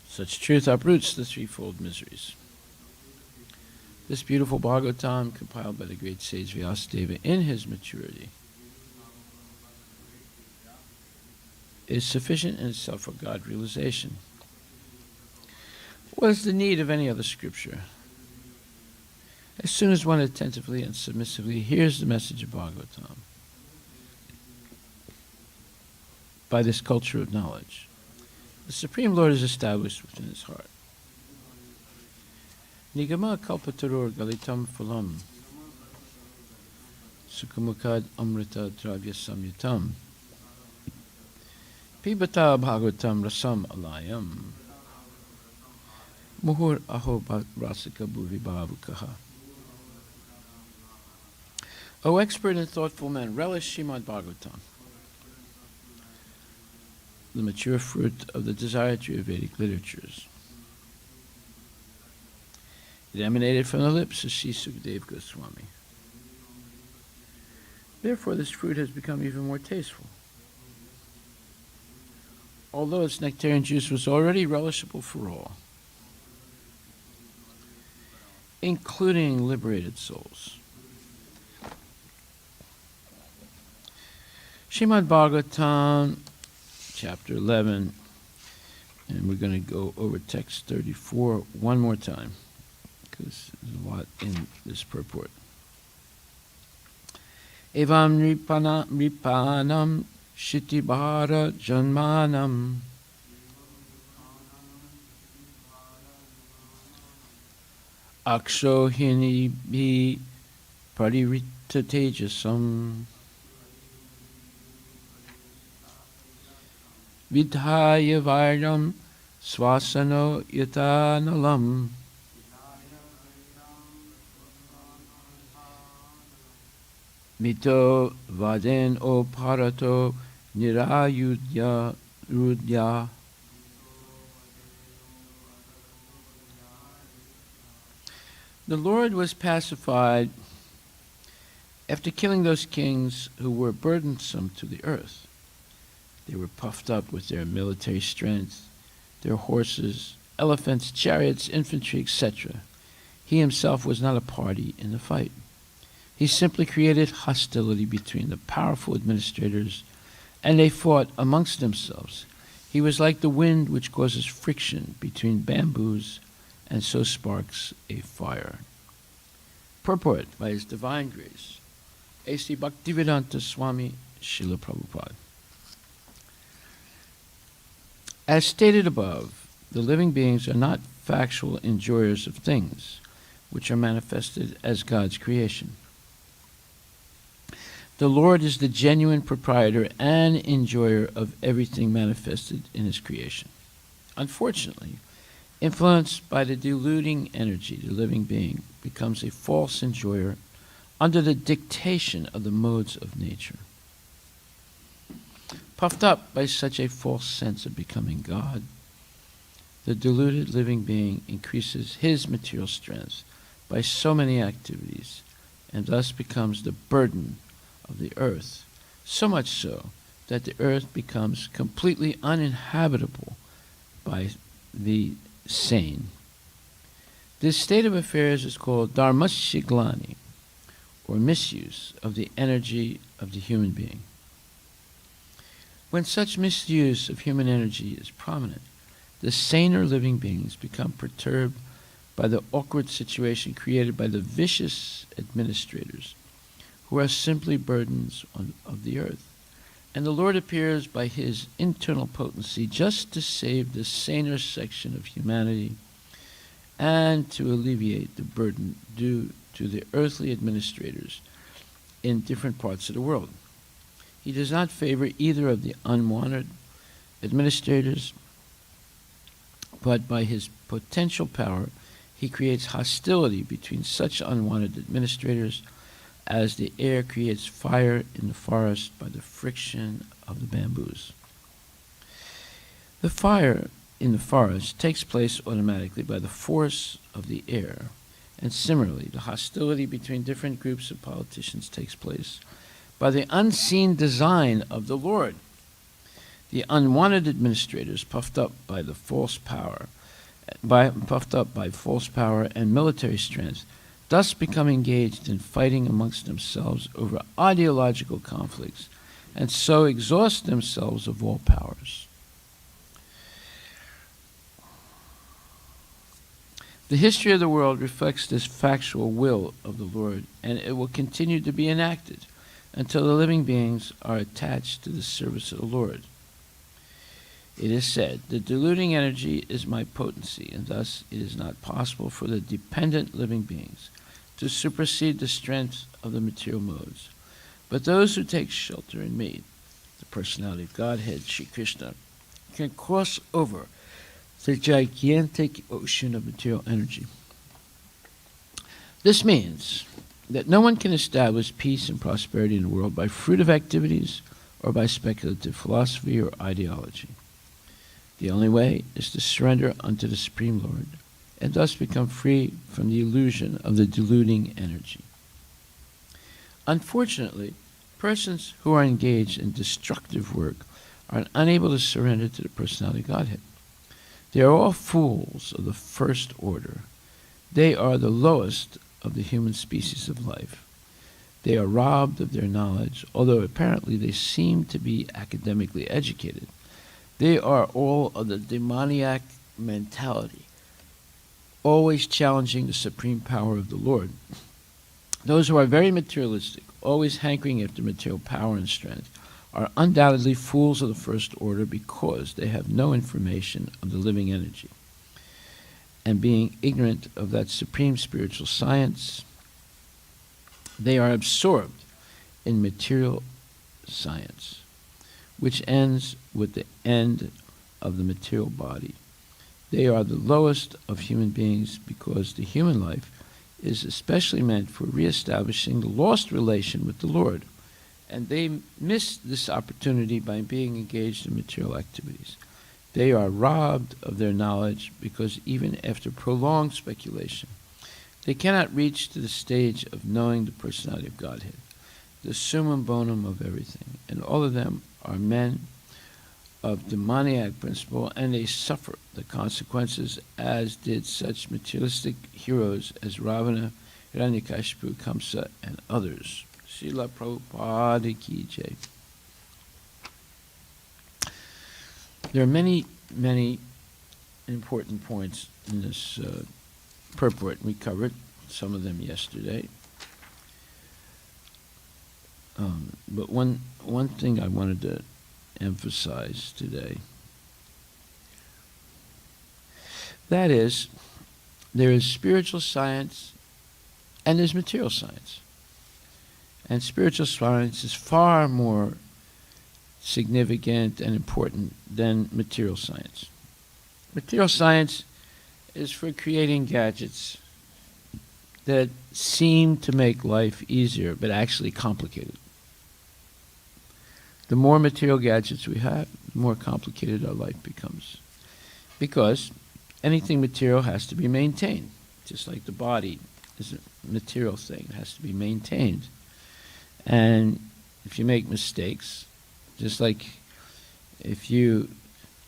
Such truth uproots the threefold miseries. This beautiful Bhagavatam, compiled by the great sage Vyasadeva in his maturity, is sufficient in itself for God realization. What is the need of any other scripture? As soon as one attentively and submissively hears the message of Bhagavatam, by this culture of knowledge, the Supreme Lord is established within his heart. Nigama kalpatarur galitam phalam sukhamukad amrita dravya samyutam pibata bhagavatam rasam alayam muhur aho rasika bhuvi bhavukaha. O expert and thoughtful men, relish Srimad Bhagavatam, the mature fruit of the desire tree of Vedic literatures. It emanated from the lips of Sri Sukadeva Goswami. Therefore, this fruit has become even more tasteful. Although its nectarian juice was already relishable for all, including liberated souls. Srimad Bhagavatam, chapter 11, and we're going to go over text 34 one more time, because there's a lot in this purport. Evam ripanam shitibhara janmanam akshohini bhi paririta tejasam vidhaya vairam swasano yatanalam mito vaden o parato nirayudya rudya. The Lord was pacified after killing those kings who were burdensome to the earth. They were puffed up with their military strength, their horses, elephants, chariots, infantry, etc. He himself was not a party in the fight. He simply created hostility between the powerful administrators, and they fought amongst themselves. He was like the wind which causes friction between bamboos and so sparks a fire. Purport by His Divine Grace, A.C. Bhaktivedanta Swami Srila Prabhupada. As stated above, the living beings are not factual enjoyers of things, which are manifested as God's creation. The Lord is the genuine proprietor and enjoyer of everything manifested in His creation. Unfortunately, influenced by the deluding energy, the living being becomes a false enjoyer under the dictation of the modes of nature. Puffed up by such a false sense of becoming God, the deluded living being increases his material strength by so many activities and thus becomes the burden of the earth, so much so that the earth becomes completely uninhabitable by the sane. This state of affairs is called dharmashiglani, or misuse of the energy of the human being. When such misuse of human energy is prominent, the saner living beings become perturbed by the awkward situation created by the vicious administrators, who are simply burdens of the earth. And the Lord appears by His internal potency just to save the saner section of humanity and to alleviate the burden due to the earthly administrators in different parts of the world. He does not favor either of the unwanted administrators, but by His potential power, He creates hostility between such unwanted administrators as the air creates fire in the forest by the friction of the bamboos. The fire in the forest takes place automatically by the force of the air. And similarly, the hostility between different groups of politicians takes place by the unseen design of the Lord. The unwanted administrators, puffed up by false power and military strength, thus become engaged in fighting amongst themselves over ideological conflicts, and so exhaust themselves of all powers. The history of the world reflects this factual will of the Lord, and it will continue to be enacted until the living beings are attached to the service of the Lord. It is said, the diluting energy is my potency, and thus it is not possible for the dependent living beings to supersede the strength of the material modes. But those who take shelter in me, the personality of Godhead, Shri Krishna, can cross over the gigantic ocean of material energy. This means that no one can establish peace and prosperity in the world by fruitive activities or by speculative philosophy or ideology. The only way is to surrender unto the Supreme Lord and thus become free from the illusion of the diluting energy. Unfortunately, persons who are engaged in destructive work are unable to surrender to the personality of Godhead. They are all fools of the first order. They are the lowest of the human species of life. They are robbed of their knowledge, although apparently they seem to be academically educated. They are all of the demoniac mentality, always challenging the supreme power of the Lord. Those who are very materialistic, always hankering after material power and strength, are undoubtedly fools of the first order because they have no information of the living energy. And being ignorant of that supreme spiritual science, they are absorbed in material science, which ends with the end of the material body. They are the lowest of human beings because the human life is especially meant for reestablishing the lost relation with the Lord, and they miss this opportunity by being engaged in material activities. They are robbed of their knowledge because even after prolonged speculation, they cannot reach to the stage of knowing the personality of Godhead, the summum bonum of everything, and all of them are men of demoniac principle, and they suffer the consequences, as did such materialistic heroes as Ravana, Hiranyakashipu, Kamsa, and others. Srila Prabhupada Ki Jai. There are many, many important points in this purport. We covered some of them yesterday. But one thing I wanted to emphasize today, that is, there is spiritual science and there's material science. And spiritual science is far more significant and important than material science. Material science is for creating gadgets that seem to make life easier, but actually complicate it. The more material gadgets we have, the more complicated our life becomes. Because anything material has to be maintained. Just like the body is a material thing, it has to be maintained. And if you make mistakes, just like if you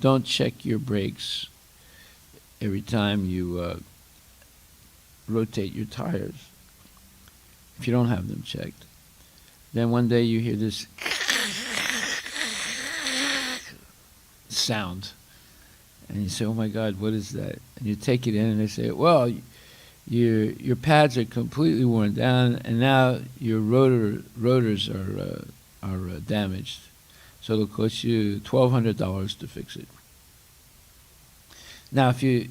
don't check your brakes every time you rotate your tires, if you don't have them checked, then one day you hear this sound, and you say, "Oh my God, what is that?" And you take it in, and they say, "Well, your pads are completely worn down, and now your rotors are damaged. So it'll cost you $1,200 to fix it." Now, if you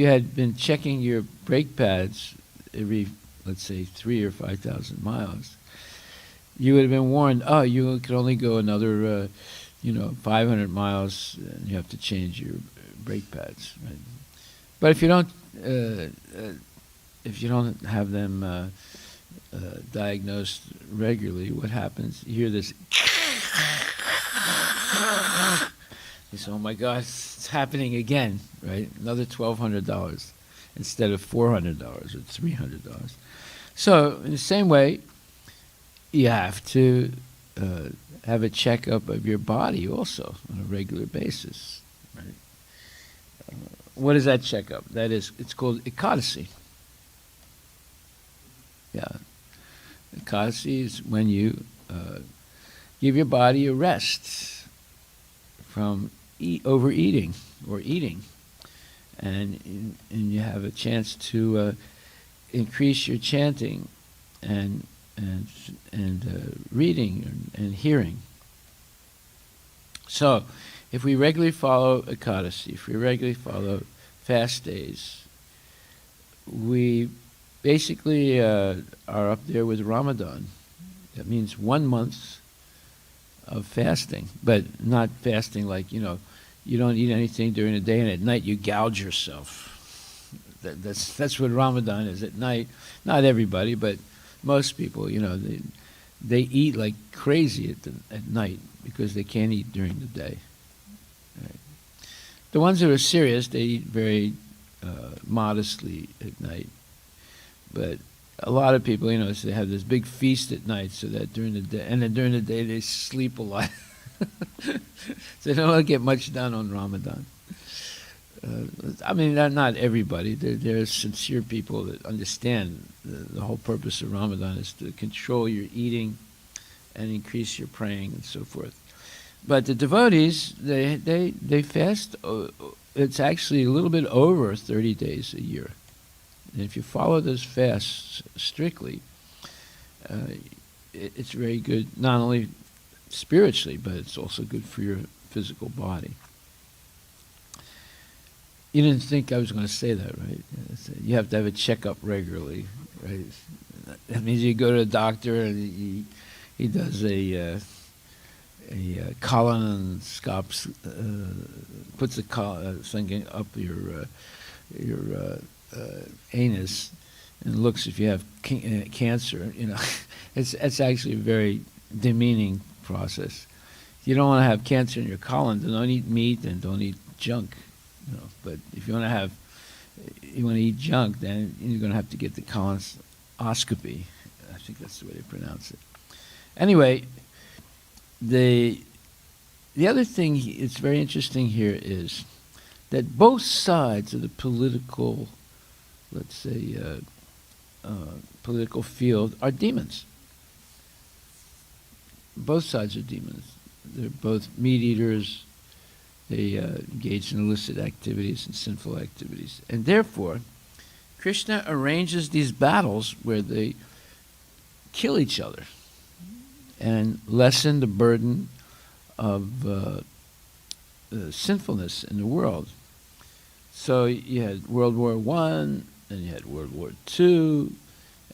had been checking your brake pads every, let's say, 3,000 or 5,000 miles, you would have been warned, "Oh, you could only go another 500 miles, and you have to change your brake pads." Right? But if you don't have them diagnosed regularly, what happens? You hear this. You say, "Oh my God, it's happening again!" Right? Another $1,200. instead of $400 or $300. So in the same way, you have to have a checkup of your body also on a regular basis. Right? What is that checkup? That is, it's called Ekadasi. Yeah. Ekadasi is when you give your body a rest from overeating or eating, and you have a chance to increase your chanting and reading and hearing. So, if we regularly follow Ekadasi, if we regularly follow fast days, we basically are up there with Ramadan. That means 1 month of fasting, but not fasting like, you don't eat anything during the day and at night you gouge yourself. That's what Ramadan is at night. Not everybody, but most people, they eat like crazy at night because they can't eat during the day. Right. The ones that are serious, they eat very modestly at night. But a lot of people, so they have this big feast at night, so that during the day, and then during the day they sleep a lot. So they don't get much done on Ramadan. Not everybody. There are sincere people that understand the whole purpose of Ramadan is to control your eating and increase your praying and so forth. But the devotees, they fast. It's actually a little bit over 30 days a year. And if you follow those fasts strictly, it's very good, not only spiritually, but it's also good for your physical body. You didn't think I was going to say that, right? You have to have a checkup regularly, right? That means you go to a doctor and he does a colonoscopes, puts something up your anus and looks if you have cancer. It's actually a very demeaning process. You don't want to have cancer in your colon, then don't eat meat and don't eat junk. But if you want to eat junk, then you're going to have to get the colonoscopy. I think that's the way they pronounce it. Anyway, the other thing it's very interesting here is that both sides of the political, let's say, political field are demons. Both sides are demons. They're both meat eaters. They engage in illicit activities and sinful activities. And therefore, Krishna arranges these battles where they kill each other and lessen the burden of sinfulness in the world. So you had World War I, and you had World War II,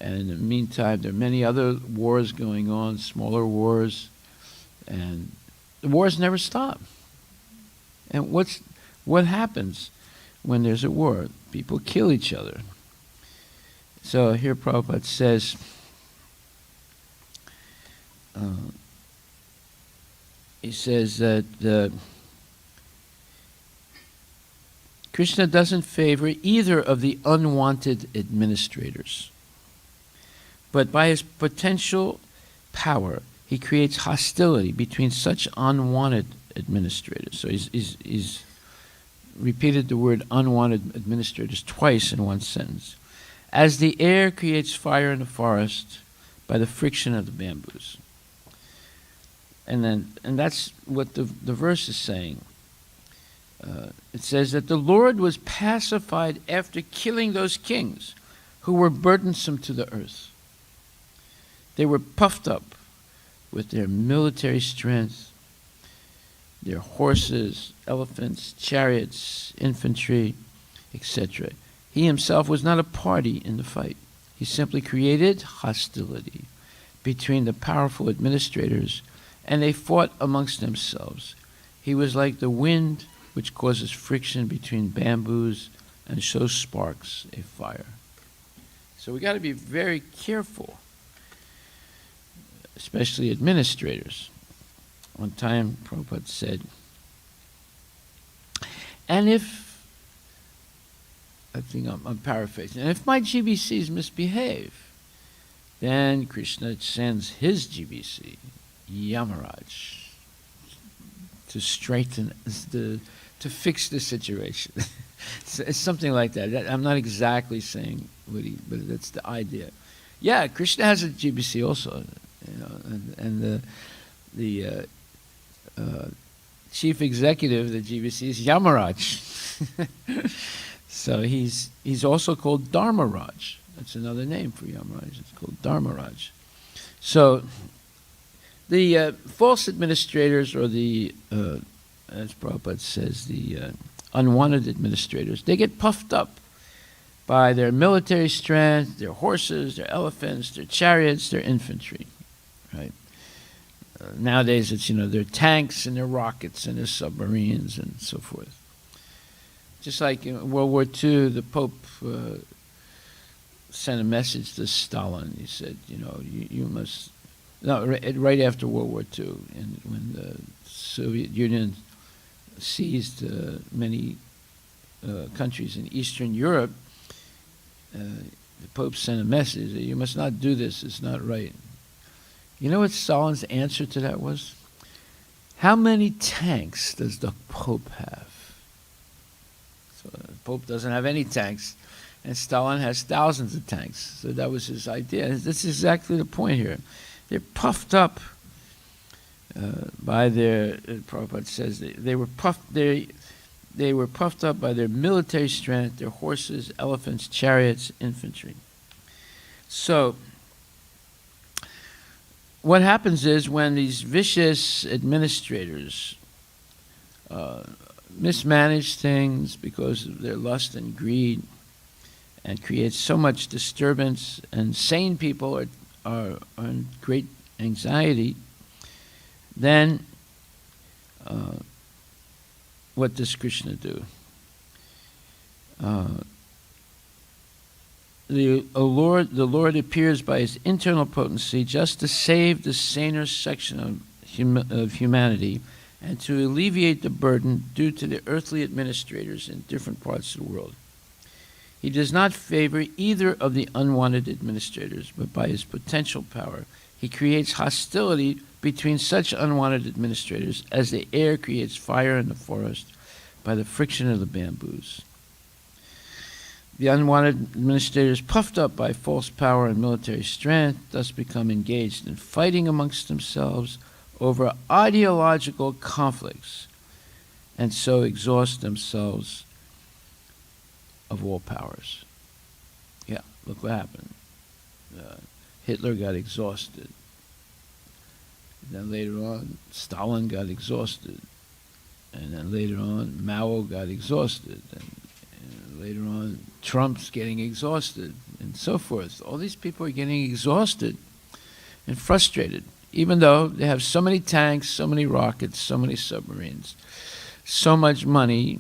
and in the meantime there are many other wars going on, smaller wars, and the wars never stop. And what happens when there's a war? People kill each other. So here Prabhupada says, he says that Krishna doesn't favor either of the unwanted administrators, but by his potential power, he creates hostility between such unwanted administrators. So he's repeated the word unwanted administrators twice in one sentence. As the air creates fire in the forest by the friction of the bamboos. And that's what the verse is saying. It says that the Lord was pacified after killing those kings who were burdensome to the earth. They were puffed up with their military strength, their horses, elephants, chariots, infantry, etc. He himself was not a party in the fight. He simply created hostility between the powerful administrators, and they fought amongst themselves. He was like the wind which causes friction between bamboos and shows sparks a fire. So we got to be very careful, especially administrators. One time Prabhupada said, and if I think I'm paraphrasing. And if my GBCs misbehave, then Krishna sends his GBC, Yamaraj, to straighten, to fix the situation. It's something like that. I'm not exactly saying what but that's the idea. Yeah, Krishna has a GBC also, and the chief executive of the GBC is Yamaraj. So he's also called Dharmaraj. That's another name for Yamaraj. It's called Dharmaraj. So the false administrators, or the, as Prabhupada says, the unwanted administrators, they get puffed up by their military strength, their horses, their elephants, their chariots, their infantry, right? Nowadays it's, their tanks and their rockets and their submarines and so forth. Just like in World War II, the Pope sent a message to Stalin. He said, you must, no, right after World War II, and when the Soviet Union seized many countries in Eastern Europe, the Pope sent a message that you must not do this, it's not right. You know what Stalin's answer to that was? How many tanks does the Pope have? So the Pope doesn't have any tanks, and Stalin has thousands of tanks. So that was his idea. That's exactly the point here. They're puffed up by their, Prabhupada says, they were puffed up by their military strength, their horses, elephants, chariots, infantry. So what happens is, when these vicious administrators mismanage things because of their lust and greed, and create so much disturbance, and sane people are in great anxiety, then what does Krishna do? The Lord appears by his internal potency just to save the saner section of humanity, and to alleviate the burden due to the earthly administrators in different parts of the world. He does not favor either of the unwanted administrators, but by his potential power, he creates hostility between such unwanted administrators as the air creates fire in the forest by the friction of the bamboos. The unwanted administrators, puffed up by false power and military strength, thus become engaged in fighting amongst themselves over ideological conflicts, and so exhaust themselves of all powers. Yeah, look what happened. Hitler got exhausted. Then later on, Stalin got exhausted. And then later on, Mao got exhausted. And later on, Trump's getting exhausted, and so forth. All these people are getting exhausted and frustrated, even though they have so many tanks, so many rockets, so many submarines, so much money,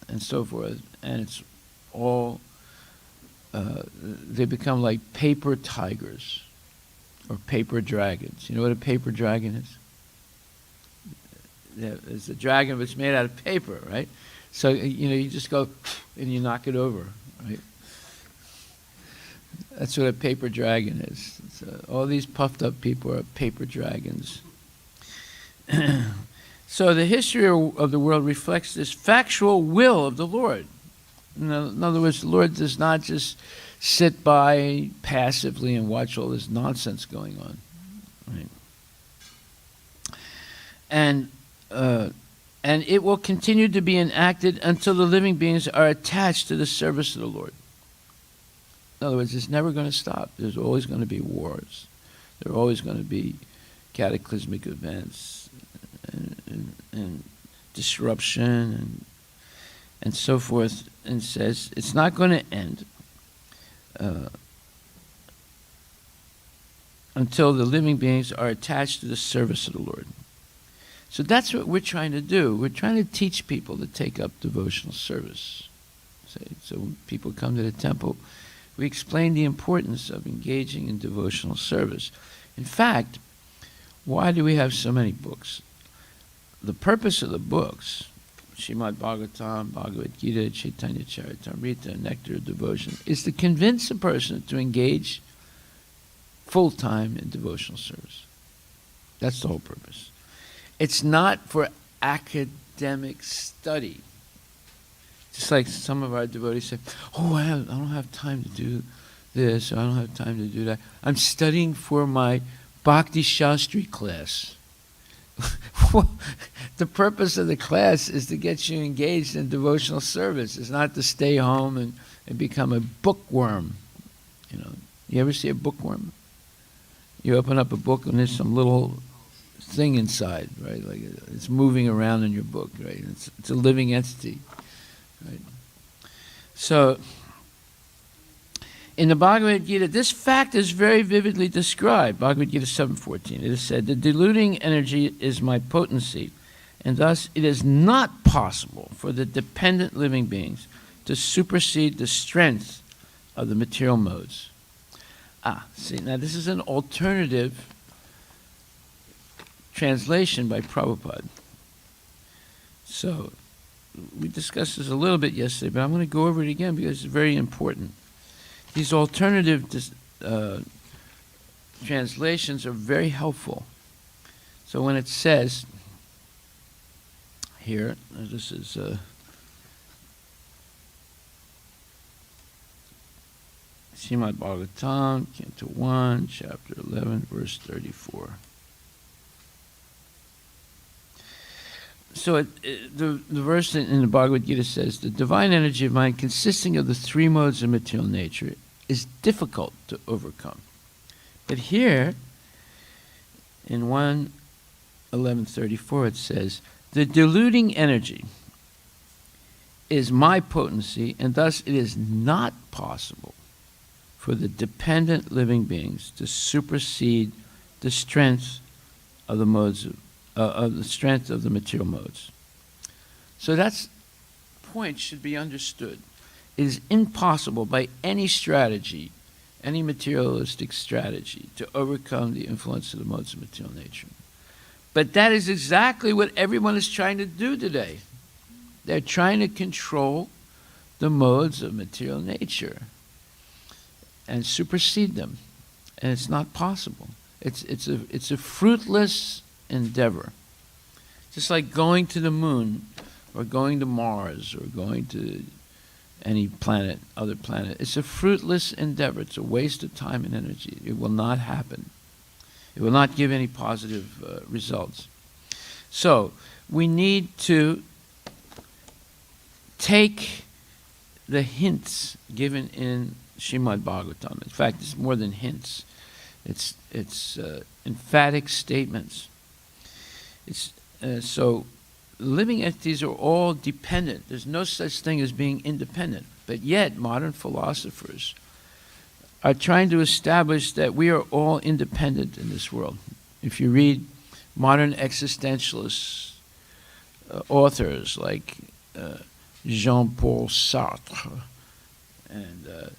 and so forth. And it's all, they become like paper tigers or paper dragons. You know what a paper dragon is? It's a dragon that's made out of paper, right? So, you just go and you knock it over, right? That's what a paper dragon is. All these puffed up people are paper dragons. So the history of the world reflects this factual will of the Lord. In other words, the Lord does not just sit by passively and watch all this nonsense going on, right? And it will continue to be enacted until the living beings are attached to the service of the Lord. In other words, it's never going to stop. There's always going to be wars. There are always going to be cataclysmic events and disruption and so forth. And says it's not going to end until the living beings are attached to the service of the Lord. So that's what we're trying to do. We're trying to teach people to take up devotional service. So when people come to the temple, we explain the importance of engaging in devotional service. In fact, why do we have so many books? The purpose of the books Srimad Bhagavatam, Bhagavad Gita, Chaitanya Charitamrita, Nectar of Devotion, is to convince a person to engage full-time in devotional service. That's the whole purpose. It's not for academic study. Just like some of our devotees say, oh, I don't have time to do this, or I don't have time to do that. I'm studying for my Bhakti Shastri class. The purpose of the class is to get you engaged in devotional service. It's not to stay home and become a bookworm. You know, you ever see a bookworm? You open up a book and there's some little thing inside, right? Like it's moving around in your book, right? It's a living entity, right? So, in the Bhagavad Gita, this fact is very vividly described. Bhagavad Gita 7:14. It is said, the deluding energy is my potency, and thus it is not possible for the dependent living beings to supersede the strength of the material modes. See, now this is an alternative translation by Prabhupada. So, we discussed this a little bit yesterday, but I'm going to go over it again because it's very important. These alternative translations are very helpful. So when it says here, this is Srimad Bhagavatam, Canto 1, Chapter 11, verse 34. So the verse in the Bhagavad Gita says, the divine energy of mind consisting of the three modes of material nature is difficult to overcome. But here, in 1:11:34, it says, the deluding energy is my potency, and thus it is not possible for the dependent living beings to supersede the strength of the modes of the strength of the material modes. So that point should be understood. It is impossible by any strategy, any materialistic strategy, to overcome the influence of the modes of material nature. But that is exactly what everyone is trying to do today. They're trying to control the modes of material nature and supersede them. And it's not possible. It's a fruitless endeavor. Just like going to the moon or going to Mars or going to any planet, other planet. It's a fruitless endeavor. It's a waste of time and energy. It will not happen. It will not give any positive results. So we need to take the hints given in Srimad Bhagavatam. In fact, it's more than hints. It's emphatic statements. So living entities are all dependent. There's no such thing as being independent. But yet, modern philosophers are trying to establish that we are all independent in this world. If you read modern existentialist authors like Jean-Paul Sartre and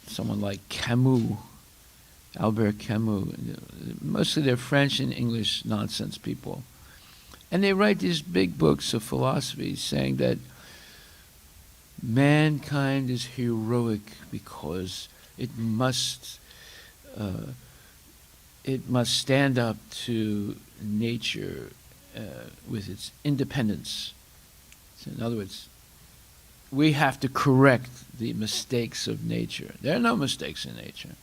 someone like Camus, Albert Camus, mostly they're French and English nonsense people. And they write these big books of philosophy saying that mankind is heroic because it must stand up to nature with its independence. So in other words, we have to correct the mistakes of nature. There are no mistakes in nature.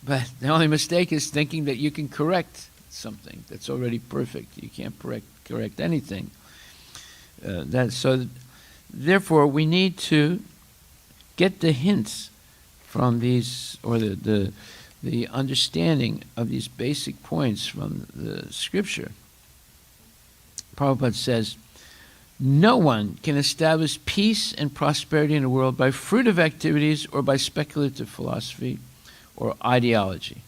But the only mistake is thinking that you can correct something that's already perfect. You can't correct anything. Therefore, we need to get the hints from these, or the understanding of these basic points from the scripture. Prabhupada says, no one can establish peace and prosperity in the world by fruitive activities or by speculative philosophy or ideology.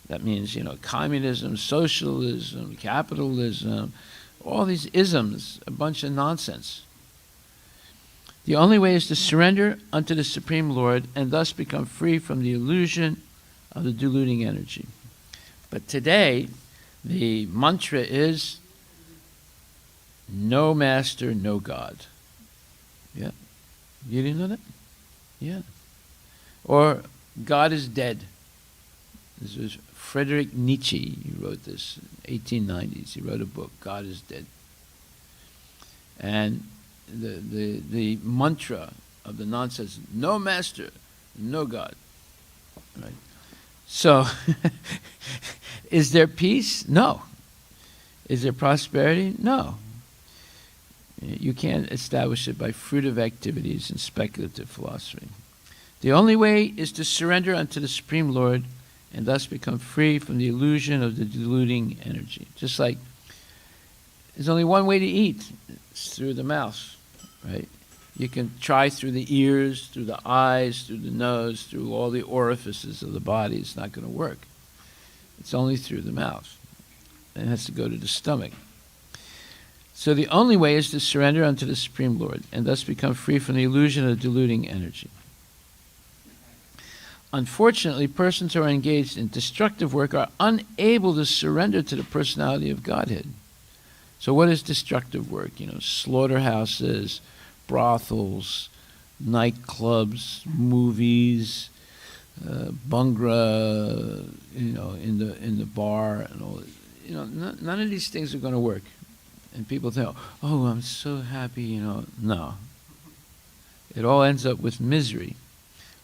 That means, communism, socialism, capitalism, all these isms, a bunch of nonsense. The only way is to surrender unto the Supreme Lord and thus become free from the illusion of the deluding energy. But today, the mantra is No master, no God. Yeah. You didn't know that? Yeah. Or God is dead. This was Friedrich Nietzsche. He wrote this in 1890s. He wrote a book, God is Dead. And the mantra of the nonsense, no master, no God. Right? So, is there peace? No. Is there prosperity? No. You can't establish it by fruitive activities and speculative philosophy. The only way is to surrender unto the Supreme Lord and thus become free from the illusion of the deluding energy. Just like there's only one way to eat. It's through the mouth, right? You can try through the ears, through the eyes, through the nose, through all the orifices of the body. It's not going to work. It's only through the mouth. And it has to go to the stomach. So the only way is to surrender unto the Supreme Lord and thus become free from the illusion of deluding energy. Unfortunately, persons who are engaged in destructive work are unable to surrender to the personality of Godhead. So what is destructive work? Slaughterhouses, brothels, nightclubs, movies, bungra, in the bar, and all. None of these things are going to work. And people think, oh, I'm so happy, No. It all ends up with misery.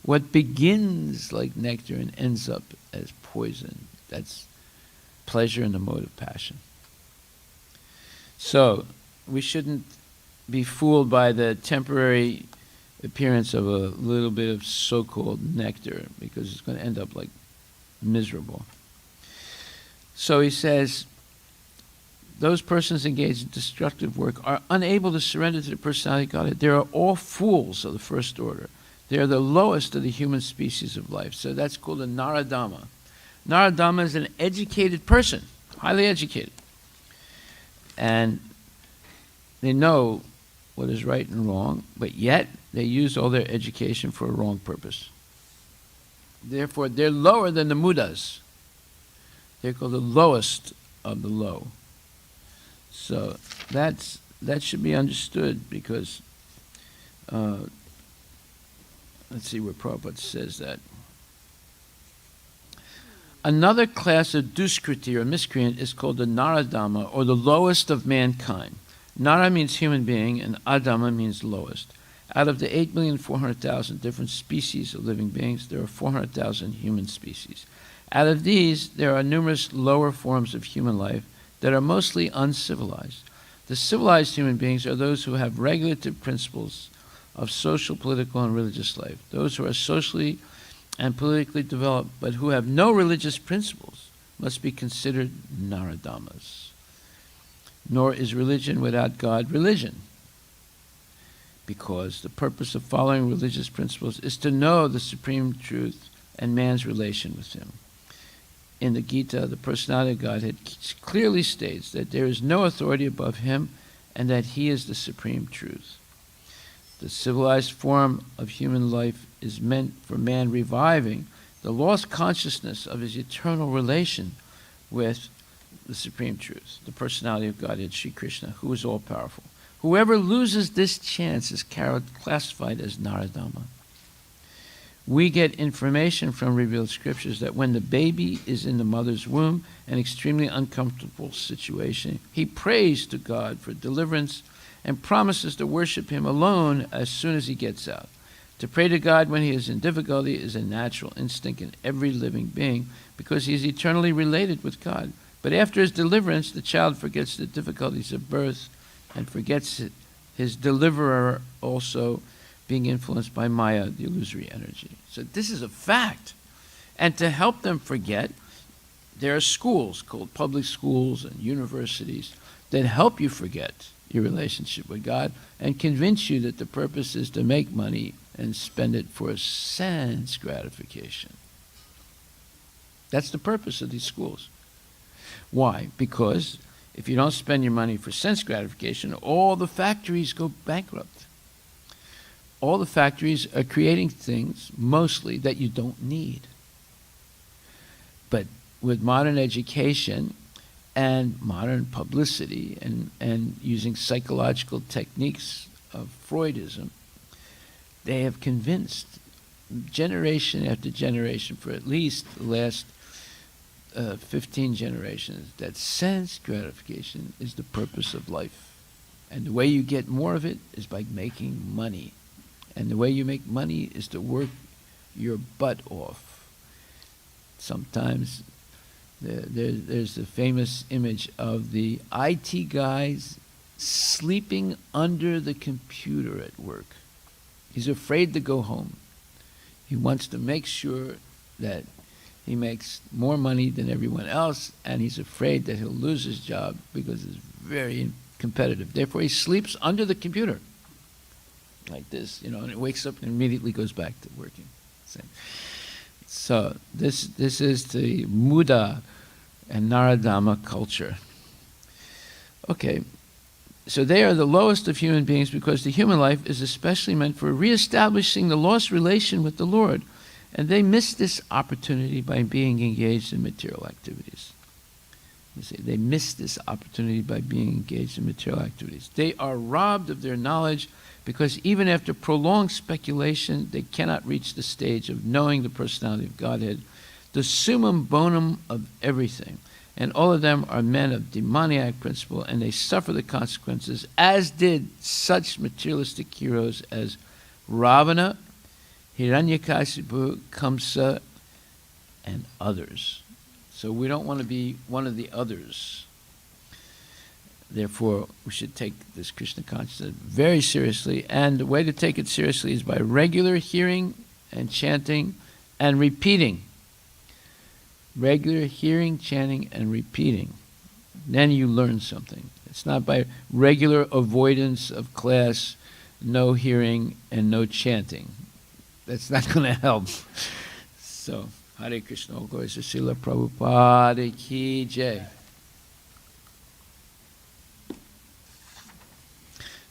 What begins like nectar and ends up as poison, that's pleasure in the mode of passion. So, we shouldn't be fooled by the temporary appearance of a little bit of so-called nectar, because it's going to end up like miserable. So he says, those persons engaged in destructive work are unable to surrender to the personality of Godhead. They are all fools of the first order. They are the lowest of the human species of life. So that's called a Naradama. Naradama is an educated person, highly educated. And they know what is right and wrong, but yet they use all their education for a wrong purpose. Therefore, they're lower than the Mudas. They're called the lowest of the low. So that should be understood, because let's see where Prabhupada says that. Another class of duskriti or miscreant is called the Naradama, or the lowest of mankind. Nara means human being, and Adama means lowest. Out of the 8,400,000 different species of living beings, there are 400,000 human species. Out of these, there are numerous lower forms of human life that are mostly uncivilized. The civilized human beings are those who have regulative principles of social, political, and religious life. Those who are socially and politically developed, but who have no religious principles, must be considered Naradamas. Nor is religion without God religion, because the purpose of following religious principles is to know the supreme truth and man's relation with him. In the Gita, the personality of Godhead clearly states that there is no authority above him and that he is the supreme truth. The civilized form of human life is meant for man reviving the lost consciousness of his eternal relation with the supreme truth, the personality of Godhead, Sri Krishna, who is all-powerful. Whoever loses this chance is classified as Naradama. We get information from revealed scriptures that when the baby is in the mother's womb, an extremely uncomfortable situation, he prays to God for deliverance and promises to worship him alone as soon as he gets out. To pray to God when he is in difficulty is a natural instinct in every living being, because he is eternally related with God. But after his deliverance, the child forgets the difficulties of birth and forgets his deliverer also being influenced by Maya, the illusory energy. So this is a fact. And to help them forget, there are schools called public schools and universities that help you forget your relationship with God and convince you that the purpose is to make money and spend it for sense gratification. That's the purpose of these schools. Why? Because if you don't spend your money for sense gratification, all the factories go bankrupt. All the factories are creating things, mostly, that you don't need. But with modern education, and modern publicity and using psychological techniques of Freudism, they have convinced generation after generation for at least the last 15 generations that sense gratification is the purpose of life. And the way you get more of it is by making money. And the way you make money is to work your butt off. Sometimes there's the famous image of the IT guys sleeping under the computer at work. He's afraid to go home. He wants to make sure that he makes more money than everyone else, and he's afraid that he'll lose his job because it's very competitive. Therefore, he sleeps under the computer like this, and he wakes up and immediately goes back to working. So this is the Muda and Naradama culture. Okay, so they are the lowest of human beings because the human life is especially meant for reestablishing the lost relation with the Lord. And they miss this opportunity by being engaged in material activities. You see, they miss this opportunity by being engaged in material activities. They are robbed of their knowledge because even after prolonged speculation, they cannot reach the stage of knowing the personality of Godhead, the summum bonum of everything. And all of them are men of demoniac principle, and they suffer the consequences, as did such materialistic heroes as Ravana, Hiranyakasipu, Kamsa, and others. So we don't want to be one of the others. Therefore, we should take this Krishna consciousness very seriously. And the way to take it seriously is by regular hearing and chanting and repeating. Regular hearing, chanting, and repeating. Then you learn something. It's not by regular avoidance of class, no hearing, and no chanting. That's not going to help. So, Hare Krishna, all glories to Srila Prabhupada ki jai.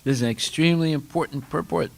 This is an extremely important purport.